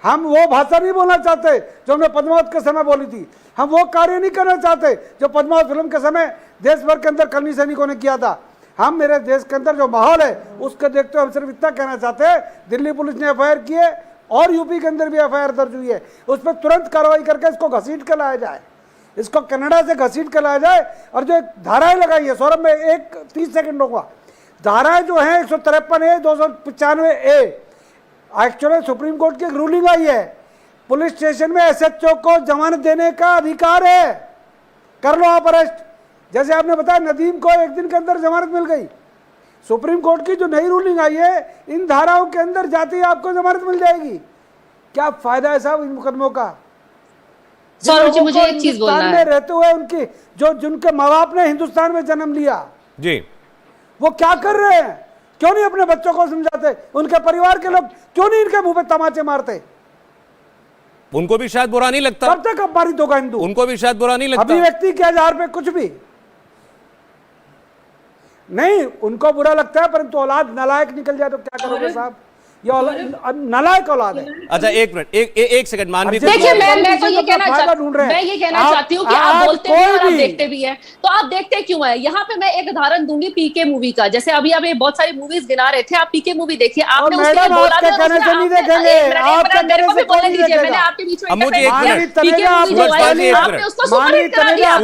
हम वो भाषा नहीं बोलना चाहते जो हमने पद्मावत के समय बोली थी, हम वो कार्य नहीं करना चाहते जो पद्मावत फिल्म के समय देश भर के अंदर कर्मी सैनिकों ने किया था। हम मेरे देश के अंदर जो माहौल है उसको देखते हुए हम सिर्फ इतना कहना चाहते हैं, दिल्ली पुलिस ने एफआईआर की है और यूपी के अंदर भी एफआईआर दर्ज हुई है, उस पर तुरंत कार्रवाई करके इसको घसीट कर लाया जाए, इसको कनाडा से घसीट कर लाया जाए। और जो धाराएं लगाई है, सौरभ में 30 सेकंड होगा, धाराएं जो है 153A, 295A, actually supreme court की एक रूलिंग आई है, पुलिस स्टेशन में एसएचओ को जमानत देने का अधिकार है, कर लो आप अरेस्ट। जैसे आपने बताया नदीम को एक दिन के अंदर जमानत मिल गई। सुप्रीम कोर्ट की जो नई रूलिंग आई है, इन धाराओं के अंदर जाते ही आपको जमानत मिल जाएगी। क्या फायदा है साहब इन मुकदमों का? सौरभ जी, मुझे एक चीज बोलना में है। रहते हुए उनके जिनके माँ बाप ने हिंदुस्तान में जन्म लिया जी, वो क्या कर रहे हैं? क्यों नहीं अपने बच्चों को समझाते? उनके परिवार के लोग क्यों नहीं इनके मुंह पे तमाचे मारते? उनको भी शायद बुरा नहीं लगता। कब तक अपमानित होगा हिंदू? उनको भी शायद बुरा नहीं लगता। अभिव्यक्ति के आधार पे कुछ भी नहीं, उनको बुरा लगता है, परंतु औलाद नालायक निकल जाए तो क्या करोगे साहब? ये नालायक औलाद है। अच्छा एक मिनट, एक सेकंड मानवी, देखिए मैं तो ये कहना चाहती हूँ कि आप बोलते भी और आप देखते भी हैं, तो आप देखते क्यों है? यहाँ पे मैं एक उदाहरण दूंगी पीके मूवी का। जैसे अभी आप बहुत सारी मूवीज गिना रहे थे, आप पीके मूवी देखिए। आपने उसके लिए बोला था, मैंने आपके बीच में आपने उसको सुपर हिट करा दिया,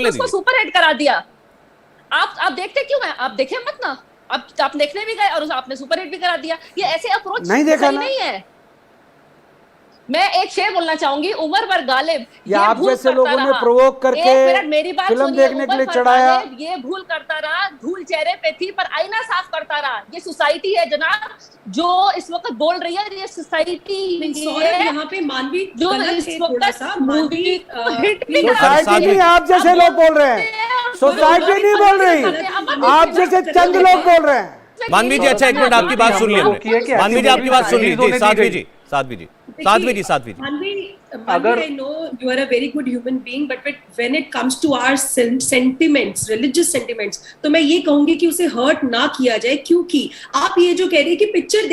उसको सुपर हिट करा दिया। आप देखते क्यों है? आप देखे मत ना, आप देखने भी गए और आपने सुपर हिट भी करा दिया। ये ऐसे अप्रोच नहीं देखा सही नहीं है। मैं एक शेर बोलना चाहूंगी, उमर पर गालिब ये आप जैसे लोगों ने प्रोवोक करके मेरी बात फिल्म देखने के लिए चढ़ाया। ये भूल करता रहा, धूल चेहरे पे थी पर आईना साफ करता रहा। ये सोसाइटी है जनाब जो इस वक्त बोल रही है, ये सोसाइटी यहाँ पे मानवी जो इस वक्त मूवी सोसाइटी नहीं, आप जैसे लोग बोल रहे हैं। सोसाइटी नहीं बोल रही, आप जैसे चंद लोग बोल रहे हैं। मानवी जी, अच्छा एक मिनट, आपकी बात सुन ली हमने। मानवी जी आपकी बात सुन ली। जी साध्वी जी, साध्वी जी, साध्वी जी, साध्वी जी। Manvi, I know you are a very good human being, but when it comes to our sentiments, religious sentiments, तो मैं ये कहूंगी कि उसे हर्ट ना किया जाए। क्योंकि आप ये जो कह रहे हैं कि पिक्चर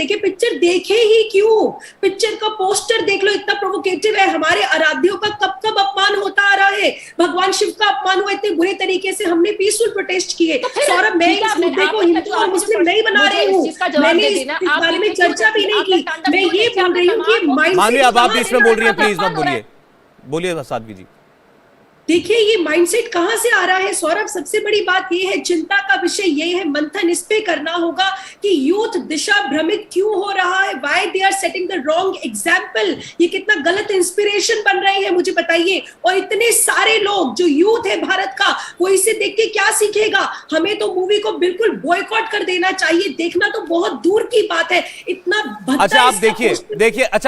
देखे ही क्यों? पिक्चर का पोस्टर देख लो, इतना प्रोवोकेटिव है। हमारे आराध्यों का कब अपमान होता आ रहा है, भगवान शिव का अपमान हुआ इतने बुरे तरीके से। हमने पीसफुल प्रोटेस्ट किए। सौरभ, मैं इस मुद्दे को हिंदू और मुस्लिम नहीं बना रही हूँ, मैंने इस बारे में चर्चा भी नहीं की। मैं ये बोल रही हूँ कि मानवी अब आप बीच में बोल रही हैं, प्लीज मत बोलिए, बोलिए साध्वी जी। देखिए ये माइंडसेट कहां से आ रहा है सौरभ? सबसे बड़ी बात ये है, चिंता का विषय ये है, मंथन इस पे करना होगा कि यूथ दिशा भ्रमित क्यों हो रहा है। Why they are setting the wrong example? ये कितना गलत इंस्पिरेशन बन रही है, मुझे बताइए। और इतने सारे लोग जो यूथ है भारत का, वो इसे देख के क्या सीखेगा? हमें तो मूवी को बिल्कुल बॉयकॉट कर देना चाहिए। देखना तो बहुत दूर की बात है। इतना अच्छा आप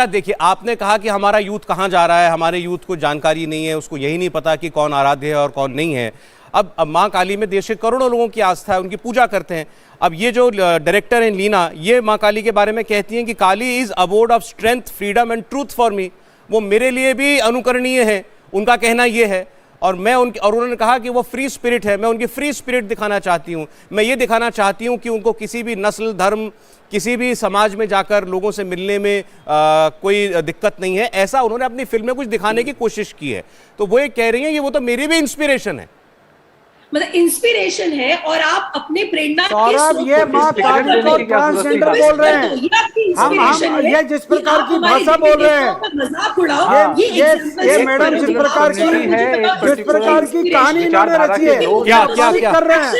देखिए, आपने कहा कि हमारा यूथ कहां जा रहा है, हमारे यूथ को जानकारी नहीं है, उसको यही नहीं पता कि कौन आराध्य है और कौन नहीं है। अब मां काली में देश के करोड़ों लोगों की आस्था है, उनकी पूजा करते हैं। अब ये जो डायरेक्टर हैं लीना, ये मां काली के बारे में कहती हैं कि Kali is abode of strength, freedom and truth for me. वो मेरे लिए भी अनुकरणीय है, उनका कहना ये है। और उन्होंने कहा कि वो फ्री स्पिरिट है, मैं उनकी फ्री स्पिरिट दिखाना चाहती हूँ। मैं ये दिखाना चाहती हूँ कि उनको किसी भी नस्ल, धर्म, किसी भी समाज में जाकर लोगों से मिलने में कोई दिक्कत नहीं है। ऐसा उन्होंने अपनी फिल्म में कुछ दिखाने की कोशिश की है। तो वो ये कह रही हैं कि वो तो मेरी भी इंस्पिरेशन है। मतलब इंस्पिरेशन है और आप अपने प्रेरणा सौरभ, ये मां काली को ट्रांसजेंडर बोल रहे हैं। हम ये जिस प्रकार की भाषा बोल रहे हैं, ये मैडम जिस प्रकार की कहानी इन्होंने रची है, क्या कर रहे हैं,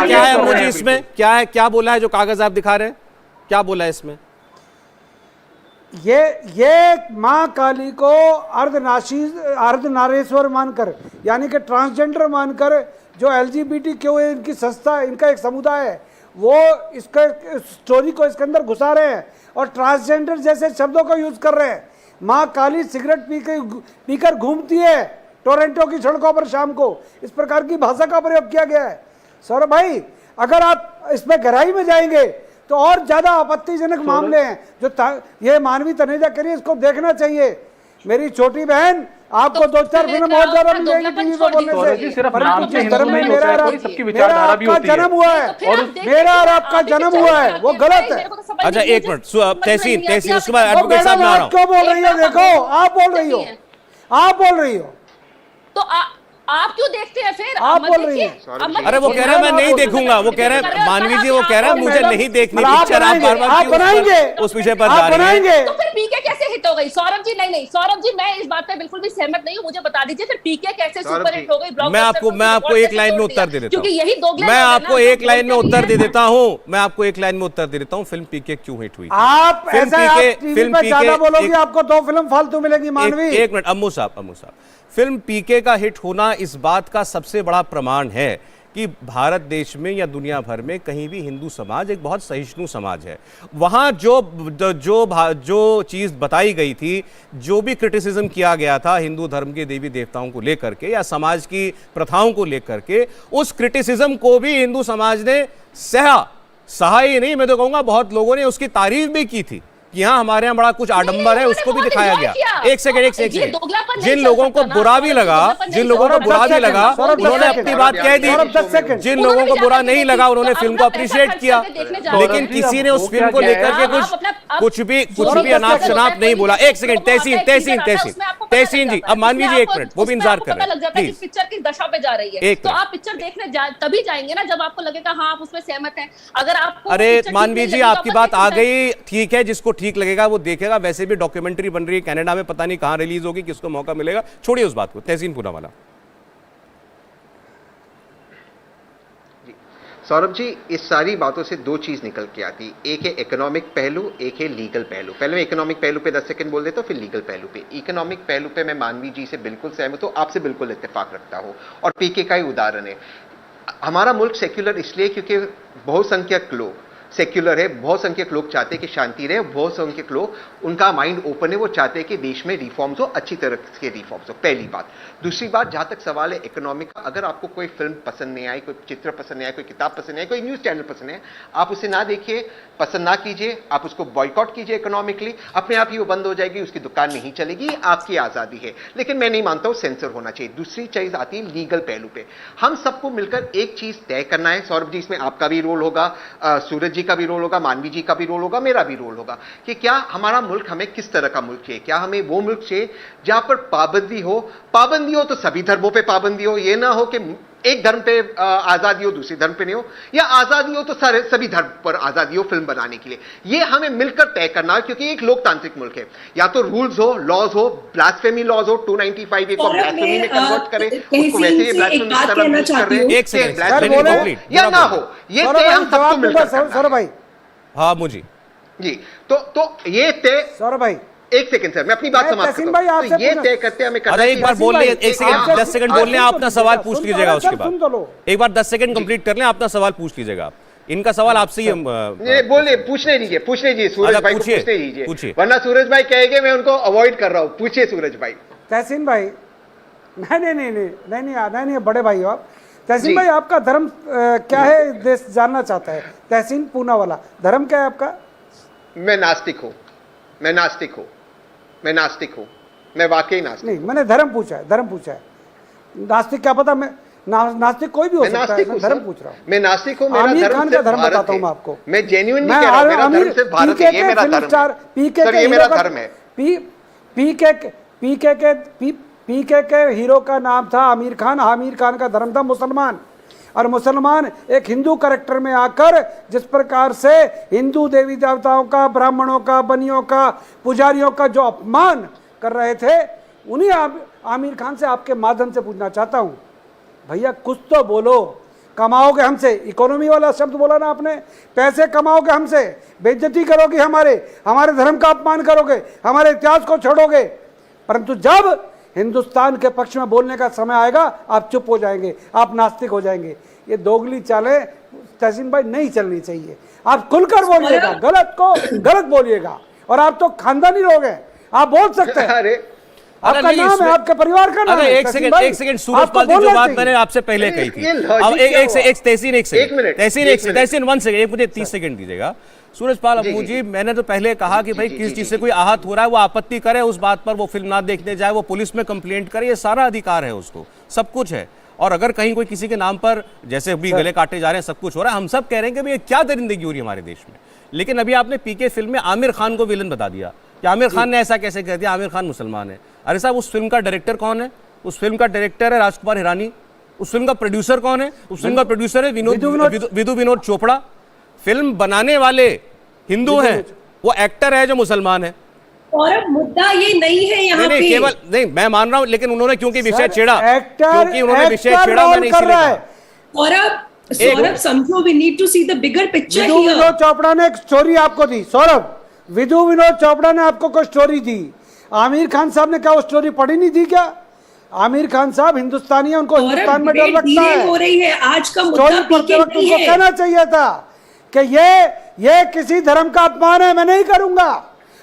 क्या है मुझे इसमें क्या बोला है जो कागज आप दिखा रहे हैं? क्या बोला है इसमें? ये मां काली को अर्धनारेश्वर मानकर, यानी कि ट्रांसजेंडर मानकर, जो LGBTQ इनकी संस्था, इनका एक समुदाय है, वो इसका स्टोरी को इसके अंदर घुसा रहे हैं और ट्रांसजेंडर जैसे शब्दों का यूज कर रहे हैं। मां काली सिगरेट पीकर घूमती है टोरंटो की सड़कों पर शाम को, इस प्रकार की भाषा का प्रयोग किया गया है। सौरभ भाई, अगर आप इसमें गहराई में जाएंगे तो और ज्यादा आपत्तिजनक मामले हैं जो ये मानवी तनेजा करिए, इसको देखना चाहिए। मेरी छोटी बहन, आपको 2-4 फिल्म बहुत ज्यादा मिल जाएगी टीवी पर बोलने से। सिर्फ नाम से हिंदू नहीं होता है, कोई सबकी विचारधारा भी होती है। जन्म हुआ है और मेरा और आपका जन्म हुआ है, वो गलत है। अच्छा एक मिनट, तहसीन उसके बाद एडवोकेट साहब में आ रहा हूं। क्यों बोल रही हो? देखो, आप बोल रही हो तो आप क्यों देखते हैं फिर? आप बोल रही हैं। अरे वो कह रहा है मैं नहीं देखूंगा, वो कह रहा है मानवी जी, वो कह रहा है मुझे नहीं देखनी पिक्चर। आप बार-बार बनाएंगे उस विषय पर जा रहे हैं। तो फिर पीके कैसे हिट हो गई। सौरभ जी नहीं, सौरभ जी मैं इस बात पे बिल्कुल भी सहमत नहीं हूँ। मुझे बता दीजिए फिर पीके कैसे सुपर हिट हो गई? मैं आपको एक लाइन में उत्तर दे देता हूँ, क्योंकि यही दोगला मैं आपको एक लाइन में उत्तर दे देता हूँ, मैं आपको एक लाइन में उत्तर दे देता हूँ। फिल्म पीके क्यों हिट हुई? आप ऐसा टीवी पे ज्यादा बोलोगे आपको 2 फिल्म फालतू मिलेगी मानवी। एक मिनट अम्मू साहब, फिल्म पीके का हिट होना इस बात का सबसे बड़ा प्रमाण है कि भारत देश में या दुनिया भर में कहीं भी हिंदू समाज एक बहुत सहिष्णु समाज है। वहाँ जो चीज़ बताई गई थी, जो भी क्रिटिसिज्म किया गया था हिंदू धर्म के देवी देवताओं को लेकर के या समाज की प्रथाओं को लेकर के, उस क्रिटिसिज्म को भी हिंदू समाज ने सहा ही नहीं, मैं तो कहूँगा बहुत लोगों ने उसकी तारीफ भी की थी कि हाँ हमारे यहाँ बड़ा कुछ आडंबर है, उसको भी दिखाया गया। एक सेकंड, जिन लोगों को बुरा भी लगा, उन्होंने अपनी बात कह दी। जिन लोगों को बुरा नहीं लगा उन्होंने फिल्म को अप्रिशिएट किया, लेकिन किसी ने उस फिल्म को लेकर के कुछ भी अनाप शनाप नहीं बोला। एक सेकंड, तहसीन जी, अब मानवी जी एक मिनट, वो भी इंतजार कर रहे हैं प्लीज। पिक्चर किस दशा पे जा रही है, तो आप पिक्चर देखने तभी जाएंगे ना जब आपको लगेगा हाँ आप उसमें सहमत हैं। अगर आपको अरे मानवी जी आपकी बात आ गई, ठीक है, जिसको ठीक लगेगा वो देखेगा। वैसे भी डॉक्यूमेंट्री बन रही है कनाडा में, पता नहीं कहां रिलीज होगी, किसको मौका मिलेगा, छोड़िए उस बात को। तहसीन पूनावाला। सौरभ जी, इस सारी बातों से 2 चीज निकल के आती, एक है इकोनॉमिक पहलू, एक है लीगल पहलू। पहले मैं इकोनॉमिक पहलू पे 10 सेकंड बोल देता हूं, फिर लीगल पहलू पे। इकोनॉमिक पहलू पे मैं मानवी जी से बिल्कुल सहमत हूं, आपसे बिल्कुल इत्तेफाक रखता हूं, और पीके का ही उदाहरण है। हमारा मुल्क सेक्युलर इसलिए क्योंकि बहुसंख्यक लोग सेक्युलर है, बहुत संख्यक लोग चाहते हैं कि शांति रहे, बहुत संख्यक लोग उनका माइंड ओपन है, वो चाहते हैं कि देश में रिफॉर्म्स हो, अच्छी तरह के रिफॉर्म्स हो, पहली बात। दूसरी बात, जहां तक सवाल है इकोनॉमिक का, अगर आपको कोई फिल्म पसंद नहीं आई, कोई चित्र पसंद नहीं आया, कोई किताब पसंद नहीं आई, कोई न्यूज चैनल पसंद है, आप उसे ना देखिए, पसंद ना कीजिए, आप उसको बॉयकॉट कीजिए इकोनॉमिकली, अपने आप ही वो बंद हो जाएगी, उसकी दुकान नहीं चलेगी, आपकी आजादी है। लेकिन मैं नहीं मानता हूं सेंसर होना चाहिए। दूसरी चीज आती है लीगल पहलू पे। हम सबको मिलकर एक चीज तय करना है, सौरभ जी इसमें आपका भी रोल होगा, सूरज जी का भी रोल होगा, मानवी जी का भी रोल होगा, मेरा भी रोल होगा, कि क्या हमारा मुल्क हमें किस तरह का मुल्क चाहिए। क्या हमें वो मुल्क चाहिए जहां पर पाबंदी हो तो सभी धर्मों पे पाबंदी हो, ये ना हो कि एक धर्म पे आजादी हो दूसरे धर्म पे नहीं हो, या आजादी हो तो सभी धर्म पर आजादी हो फिल्म बनाने के लिए। ये हमें मिलकर तय करना है, क्योंकि एक लोकतांत्रिक मुल्क है। या तो रूल्स हो, लॉज हो, ब्लास्फेमी लॉज हो, 295 को ब्लास्फेमी में कन्वर्ट करें, उसको वैसे ही ब्लास्फेमी की तरह यूज कर रहे हैं, एक सेकंड या ना हो, ये तय हम सबको मिलकर सौरभ भाई। हाँ मुझे जी, तो ये तय, सौरभ भाई एक सेकंड सर, मैं अपनी बात समाप्त करता हूं। तो ये तय करते हमें करना है। एक बार बोल लें, एक सेकंड 10 सेकंड बोल लें, आप अपना सवाल पूछ लीजिएगा, उसके बाद एक बार 10 सेकंड कंप्लीट कर लें, अपना सवाल पूछ लीजिएगा। आप इनका सवाल आपसे ही बोलिए, पूछने दीजिए सूरज भाई को पूछने दीजिए, वरना सूरज भाई कहेंगे मैं उनको अवॉइड कर रहा हूं। पूछिए सूरज भाई। तहसीन भाई, नहीं बड़े भाई हो आप। तहसीन भाई, आपका धर्म क्या है, देश जानना चाहता है। तहसीन पूनावाला, धर्म क्या है आपका? मैं नास्तिक हूं, मैं वाकई नास्तिक। नहीं, मैंने धर्म पूछा है, नास्तिक क्या पता, मैं नास्तिक कोई भी हो सकता है, मैं धर्म पूछ रहा हूँ। मैं नास्तिक हूँ, मेरा आमिर धर्म खान का धर्म बताता हूँ मैं आपको। मैं जेन्युइन नहीं कह रहा हूँ, मेरा धर्म सिर्फ भारत है, ये मेरा धर्म है सर, ये मेरा धर्म है। पीके के हीरो का नाम था आमिर खान। आमिर खान का धर्म था मुसलमान, और मुसलमान एक हिंदू कैरेक्टर में आकर जिस प्रकार से हिंदू देवी देवताओं का, ब्राह्मणों का, बनियों का, पुजारियों का जो अपमान कर रहे थे, उन्हीं आमिर खान से आपके माध्यम से पूछना चाहता हूं, भैया कुछ तो बोलो। कमाओगे हमसे, इकोनॉमी वाला शब्द बोला ना आपने, पैसे कमाओगे हमसे, बेइज्जती करोगे, हमारे धर्म का अपमान करोगे, हमारे इतिहास को छोड़ोगे, परंतु जब हिंदुस्तान के पक्ष में बोलने का समय आएगा आप चुप हो जाएंगे, आप नास्तिक हो जाएंगे। ये दोगली चालें तहसीन भाई नहीं चलनी चाहिए। आप खुलकर बोलिएगा, गलत को गलत बोलिएगा, और आप तो खानदानी लोग हैं, आप बोल सकते हैं। आपका नाम है, आपके परिवार का नाम है। एक सेकंड सूरजपाल जी, जो बात मैंने आपसे पहले कही थी, अब तहसीन 1 सेकंड, मुझे 30 सेकंड दीजिएगा। सूरजपाल अब्बू जी, मैंने तो पहले कहा कि भाई किस चीज से कोई आहत हो रहा है वो आपत्ति करे, उस बात पर वो फिल्म ना देखने जाए, वो पुलिस में कंप्लेंट करे, ये सारा अधिकार है उसको, सब कुछ है। और अगर कहीं कोई किसी के नाम पर जैसे भी गले काटे जा रहे हैं, सब कुछ हो रहा है, हम सब कह रहे हैं कि भाई क्या दरिंदगी हो रही है हमारे देश में। लेकिन अभी आपने पीके फिल्म में आमिर खान को विलन बता दिया कि आमिर खान ने ऐसा कैसे कह दिया, आमिर खान मुसलमान है। अरे साहब, उस फिल्म का डायरेक्टर कौन है? उस फिल्म का डायरेक्टर है राजकुमार हिरानी। उस फिल्म का प्रोड्यूसर कौन है? उस फिल्म का प्रोड्यूसर है विधु विनोद चोपड़ा। फिल्म बनाने वाले हिंदू हैं, वो एक्टर है जो मुसलमान है। और अब मुद्दा ये नहीं है यहाँ नहीं, पे। केवल नहीं, मैं मान रहा हूं, लेकिन उन्होंने क्योंकि विषय छेड़ा, एक्टर क्योंकि उन्होंने विषय छेड़ा, मैंने कर इसीलिए रहा है। कहा। सौरभ समझो, we need to see the bigger picture Vidhu Vinod Chopra ने एक स्टोरी आपको दी। सौरभ, विधु विनोद चोपड़ा ने आपको कोई स्टोरी दी, आमिर खान साहब ने क्या वो स्टोरी पढ़ी नहीं थी क्या? आमिर खान साहब हिंदुस्तानी है, उनको हिंदुस्तान में डर लगता है। हो रही है आज का मुद्दा स्टोरी पढ़ते वक्त उनको कहना चाहिए था कि ये किसी धर्म का अपमान है, मैं नहीं करूंगा,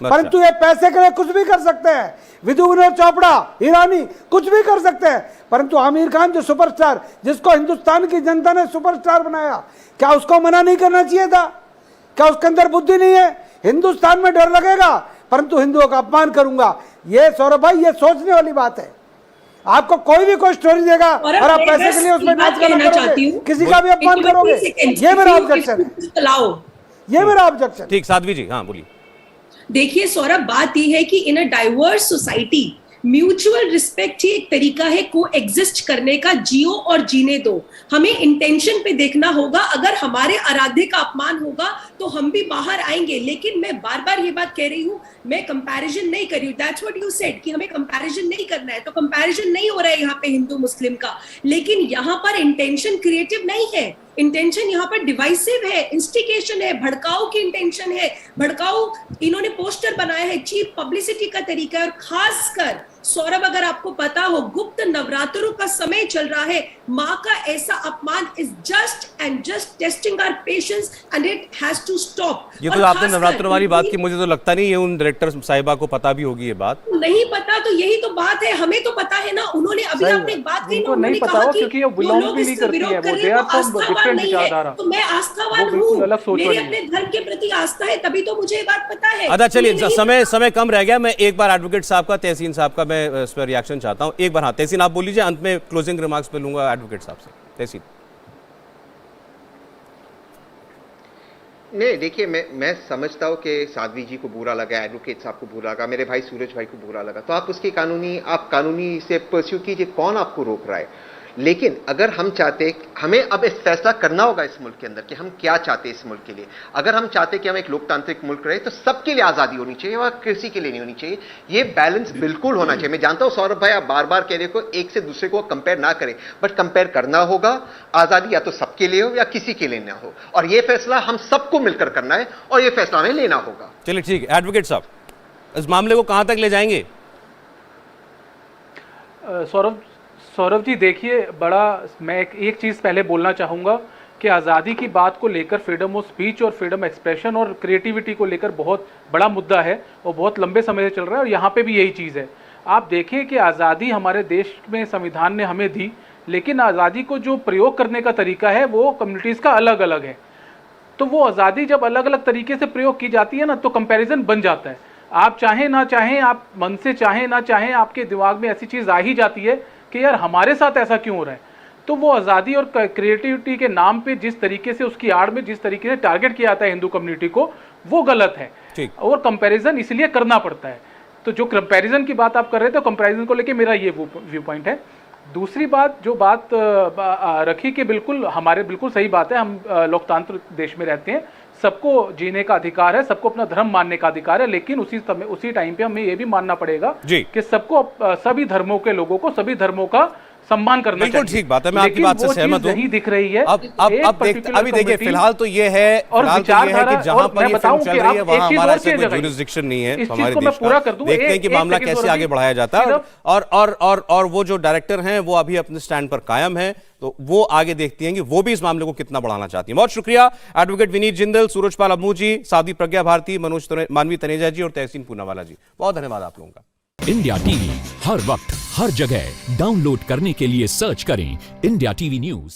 परंतु ये पैसे के लिए कुछ भी कर सकते हैं। विधु विनोद चोपड़ा, ईरानी कुछ भी कर सकते हैं, परंतु आमिर खान जो सुपरस्टार, जिसको हिंदुस्तान की जनता ने सुपरस्टार बनाया, क्या उसको मना नहीं करना चाहिए था? क्या उसके अंदर बुद्धि नहीं है? हिंदुस्तान में डर लगेगा परंतु हिंदुओं का अपमान करूंगा, ये सौरभ भाई ये सोचने वाली बात है। आपको कोई भी कोई स्टोरी देगा और आप पैसे के लिए उसमें नाच गाना करोगे, किसी का भी अपमान करोगे, ये मेरा ऑब्जेक्शन है, ये मेरा ऑब्जेक्शन। ठीक, साध्वी जी, हाँ बोलिए। देखिए सौरभ, बात यह है कि in a diverse society mutual respect ही एक तरीका है को एग्जिस्ट करने का। जियो और जीने दो। हमें इंटेंशन पे देखना होगा। अगर हमारे आराध्य का अपमान होगा तो हम भी बाहर आएंगे, लेकिन मैं बार बार ये बात कह रही हूँ, मैं कंपैरिजन नहीं कर रही हूँ। दैट्स व्हाट यू सेड कि हमें कंपैरिजन नहीं करना है, तो कंपैरिजन नहीं हो रहा है यहाँ पे हिंदू मुस्लिम का, लेकिन यहाँ पर इंटेंशन क्रिएटिव नहीं है, इंटेंशन यहाँ पर डिवाइसिव है, इंस्टिगेशन है, भड़काऊ की इंटेंशन है, भड़काऊ। इन्होंने पोस्टर बनाया है, चीप पब्लिसिटी का तरीका है। और खासकर सौरभ, अगर आपको पता हो, गुप्त नवरात्रों का समय चल रहा है, माँ का ऐसा अपमान is just and just testing our patience and it has to stop. ये तो आपने नवरात्रों वाली बात की, मुझे तो लगता नहीं है उन डायरेक्टर साहिबा को पता भी होगी ये बात। नहीं पता तो यही तो बात है, हमें तो पता है ना। उन्होंने अभी आपने एक बात कही ना, उन्होंने कहा कि क्योंकि वो बिलोंग भी नहीं करती है, वो दे आर फ्रॉम डिफरेंट विचारधारा। तो मैं आस्थावान हूँ, मेरे अपने धर्म के प्रति आस्था है, तभी तो मुझे ये बात पता है। अच्छा चलिए, समय कम रह गया, मैं एक बार एडवोकेट साहब का, तहसीन साहब का मैं इस पर रिएक्शन चाहता हूं एक बार। हाँ तहसीन, आप बोल लीजिए, अंत में क्लोजिंग रिमार्क्स पे लूंगा एडवोकेट साहब से। तहसीन। नहीं, देखिए, मैं समझता हूँ कि साध्वी जी को बुरा लगा, एडवोकेट साहब को बुरा लगा, मेरे भाई सूरज भाई को बुरा लगा, तो आप उसकी कानूनी से परस्यू कीजिए, कौन आपको रोक रहा है। लेकिन अगर हम चाहते, हमें अब इस फैसला करना होगा इस मुल्क के अंदर कि हम क्या चाहते हैं इस मुल्क के लिए। अगर हम चाहते कि हम एक लोकतांत्रिक मुल्क रहे तो सबके लिए आज़ादी होनी चाहिए और किसी के लिए नहीं होनी चाहिए। ये बैलेंस बिल्कुल होना चाहिए। मैं जानता हूं सौरभ भाई, आप बार बार कह रहे हो एक से दूसरे को कंपेयर ना करें, बट कंपेयर करना होगा। आज़ादी या तो सबके लिए हो या किसी के लिए ना हो, और ये फैसला हम सबको मिलकर करना है और ये फैसला हमें लेना होगा। चलिए ठीक है, एडवोकेट साहब इस मामले को कहां तक ले जाएंगे? सौरभ जी देखिए, मैं एक चीज़ पहले बोलना चाहूँगा कि आज़ादी की बात को लेकर, फ्रीडम ऑफ स्पीच और फ्रीडम एक्सप्रेशन और क्रिएटिविटी को लेकर बहुत बड़ा मुद्दा है और बहुत लंबे समय से चल रहा है, और यहाँ पे भी यही चीज़ है। आप देखें कि आज़ादी हमारे देश में संविधान ने हमें दी, लेकिन आज़ादी को जो प्रयोग करने का तरीका है वो कम्युनिटीज़ का अलग अलग है। तो वो आज़ादी जब अलग अलग तरीके से प्रयोग की जाती है ना, तो कंपैरिजन बन जाता है। आप चाहें ना चाहें, आप मन से चाहें ना चाहें, आपके दिमाग में ऐसी चीज़ आ ही जाती है कि यार हमारे साथ ऐसा क्यों हो रहा है। तो वो आज़ादी और क्रिएटिविटी के नाम पे जिस तरीके से, उसकी आड़ में जिस तरीके से टारगेट किया जाता है हिंदू कम्युनिटी को, वो गलत है और कंपैरिजन इसलिए करना पड़ता है। तो जो कंपैरिजन की बात आप कर रहे थे, तो कंपैरिजन को लेके मेरा ये व्यू पॉइंट है। दूसरी बात जो बात रखी कि बिल्कुल हमारे बिल्कुल सही बात है, हम लोकतंत्र देश में रहते हैं, सबको जीने का अधिकार है, सबको अपना धर्म मानने का अधिकार है, लेकिन उसी टाइम पे हमें ये भी मानना पड़ेगा कि सबको, सभी धर्मों के लोगों को सभी धर्मों का सम्मान करना चाहिए। बिल्कुल ठीक बात है, मैं आपकी बात से सहमत हूं। नहीं दिख रही है। अभी देखिए, फिलहाल तो ये है कि जहां पर ये फिल्म चल रही है वहां हमारा कोई ज्यूरिसडिक्शन नहीं है हमारे देश का। देखते हैं कि मामला कैसे आगे बढ़ाया जाता है, और वो जो डायरेक्टर हैं वो अभी अपने स्टैंड पर कायम है, तो वो आगे देखती हैं कि वो भी इस मामले को कितना बढ़ाना चाहती है। बहुत शुक्रिया एडवोकेट विनीत जिंदल, सूरजपाल अम्मू जी, साध्वी प्रज्ञा भारती, मानवी तनेजा जी और तहसीन पूनावाला जी, बहुत धन्यवाद आप लोगों का। इंडिया टीवी हर वक्त हर जगह डाउनलोड करने के लिए सर्च करें इंडिया टीवी न्यूज।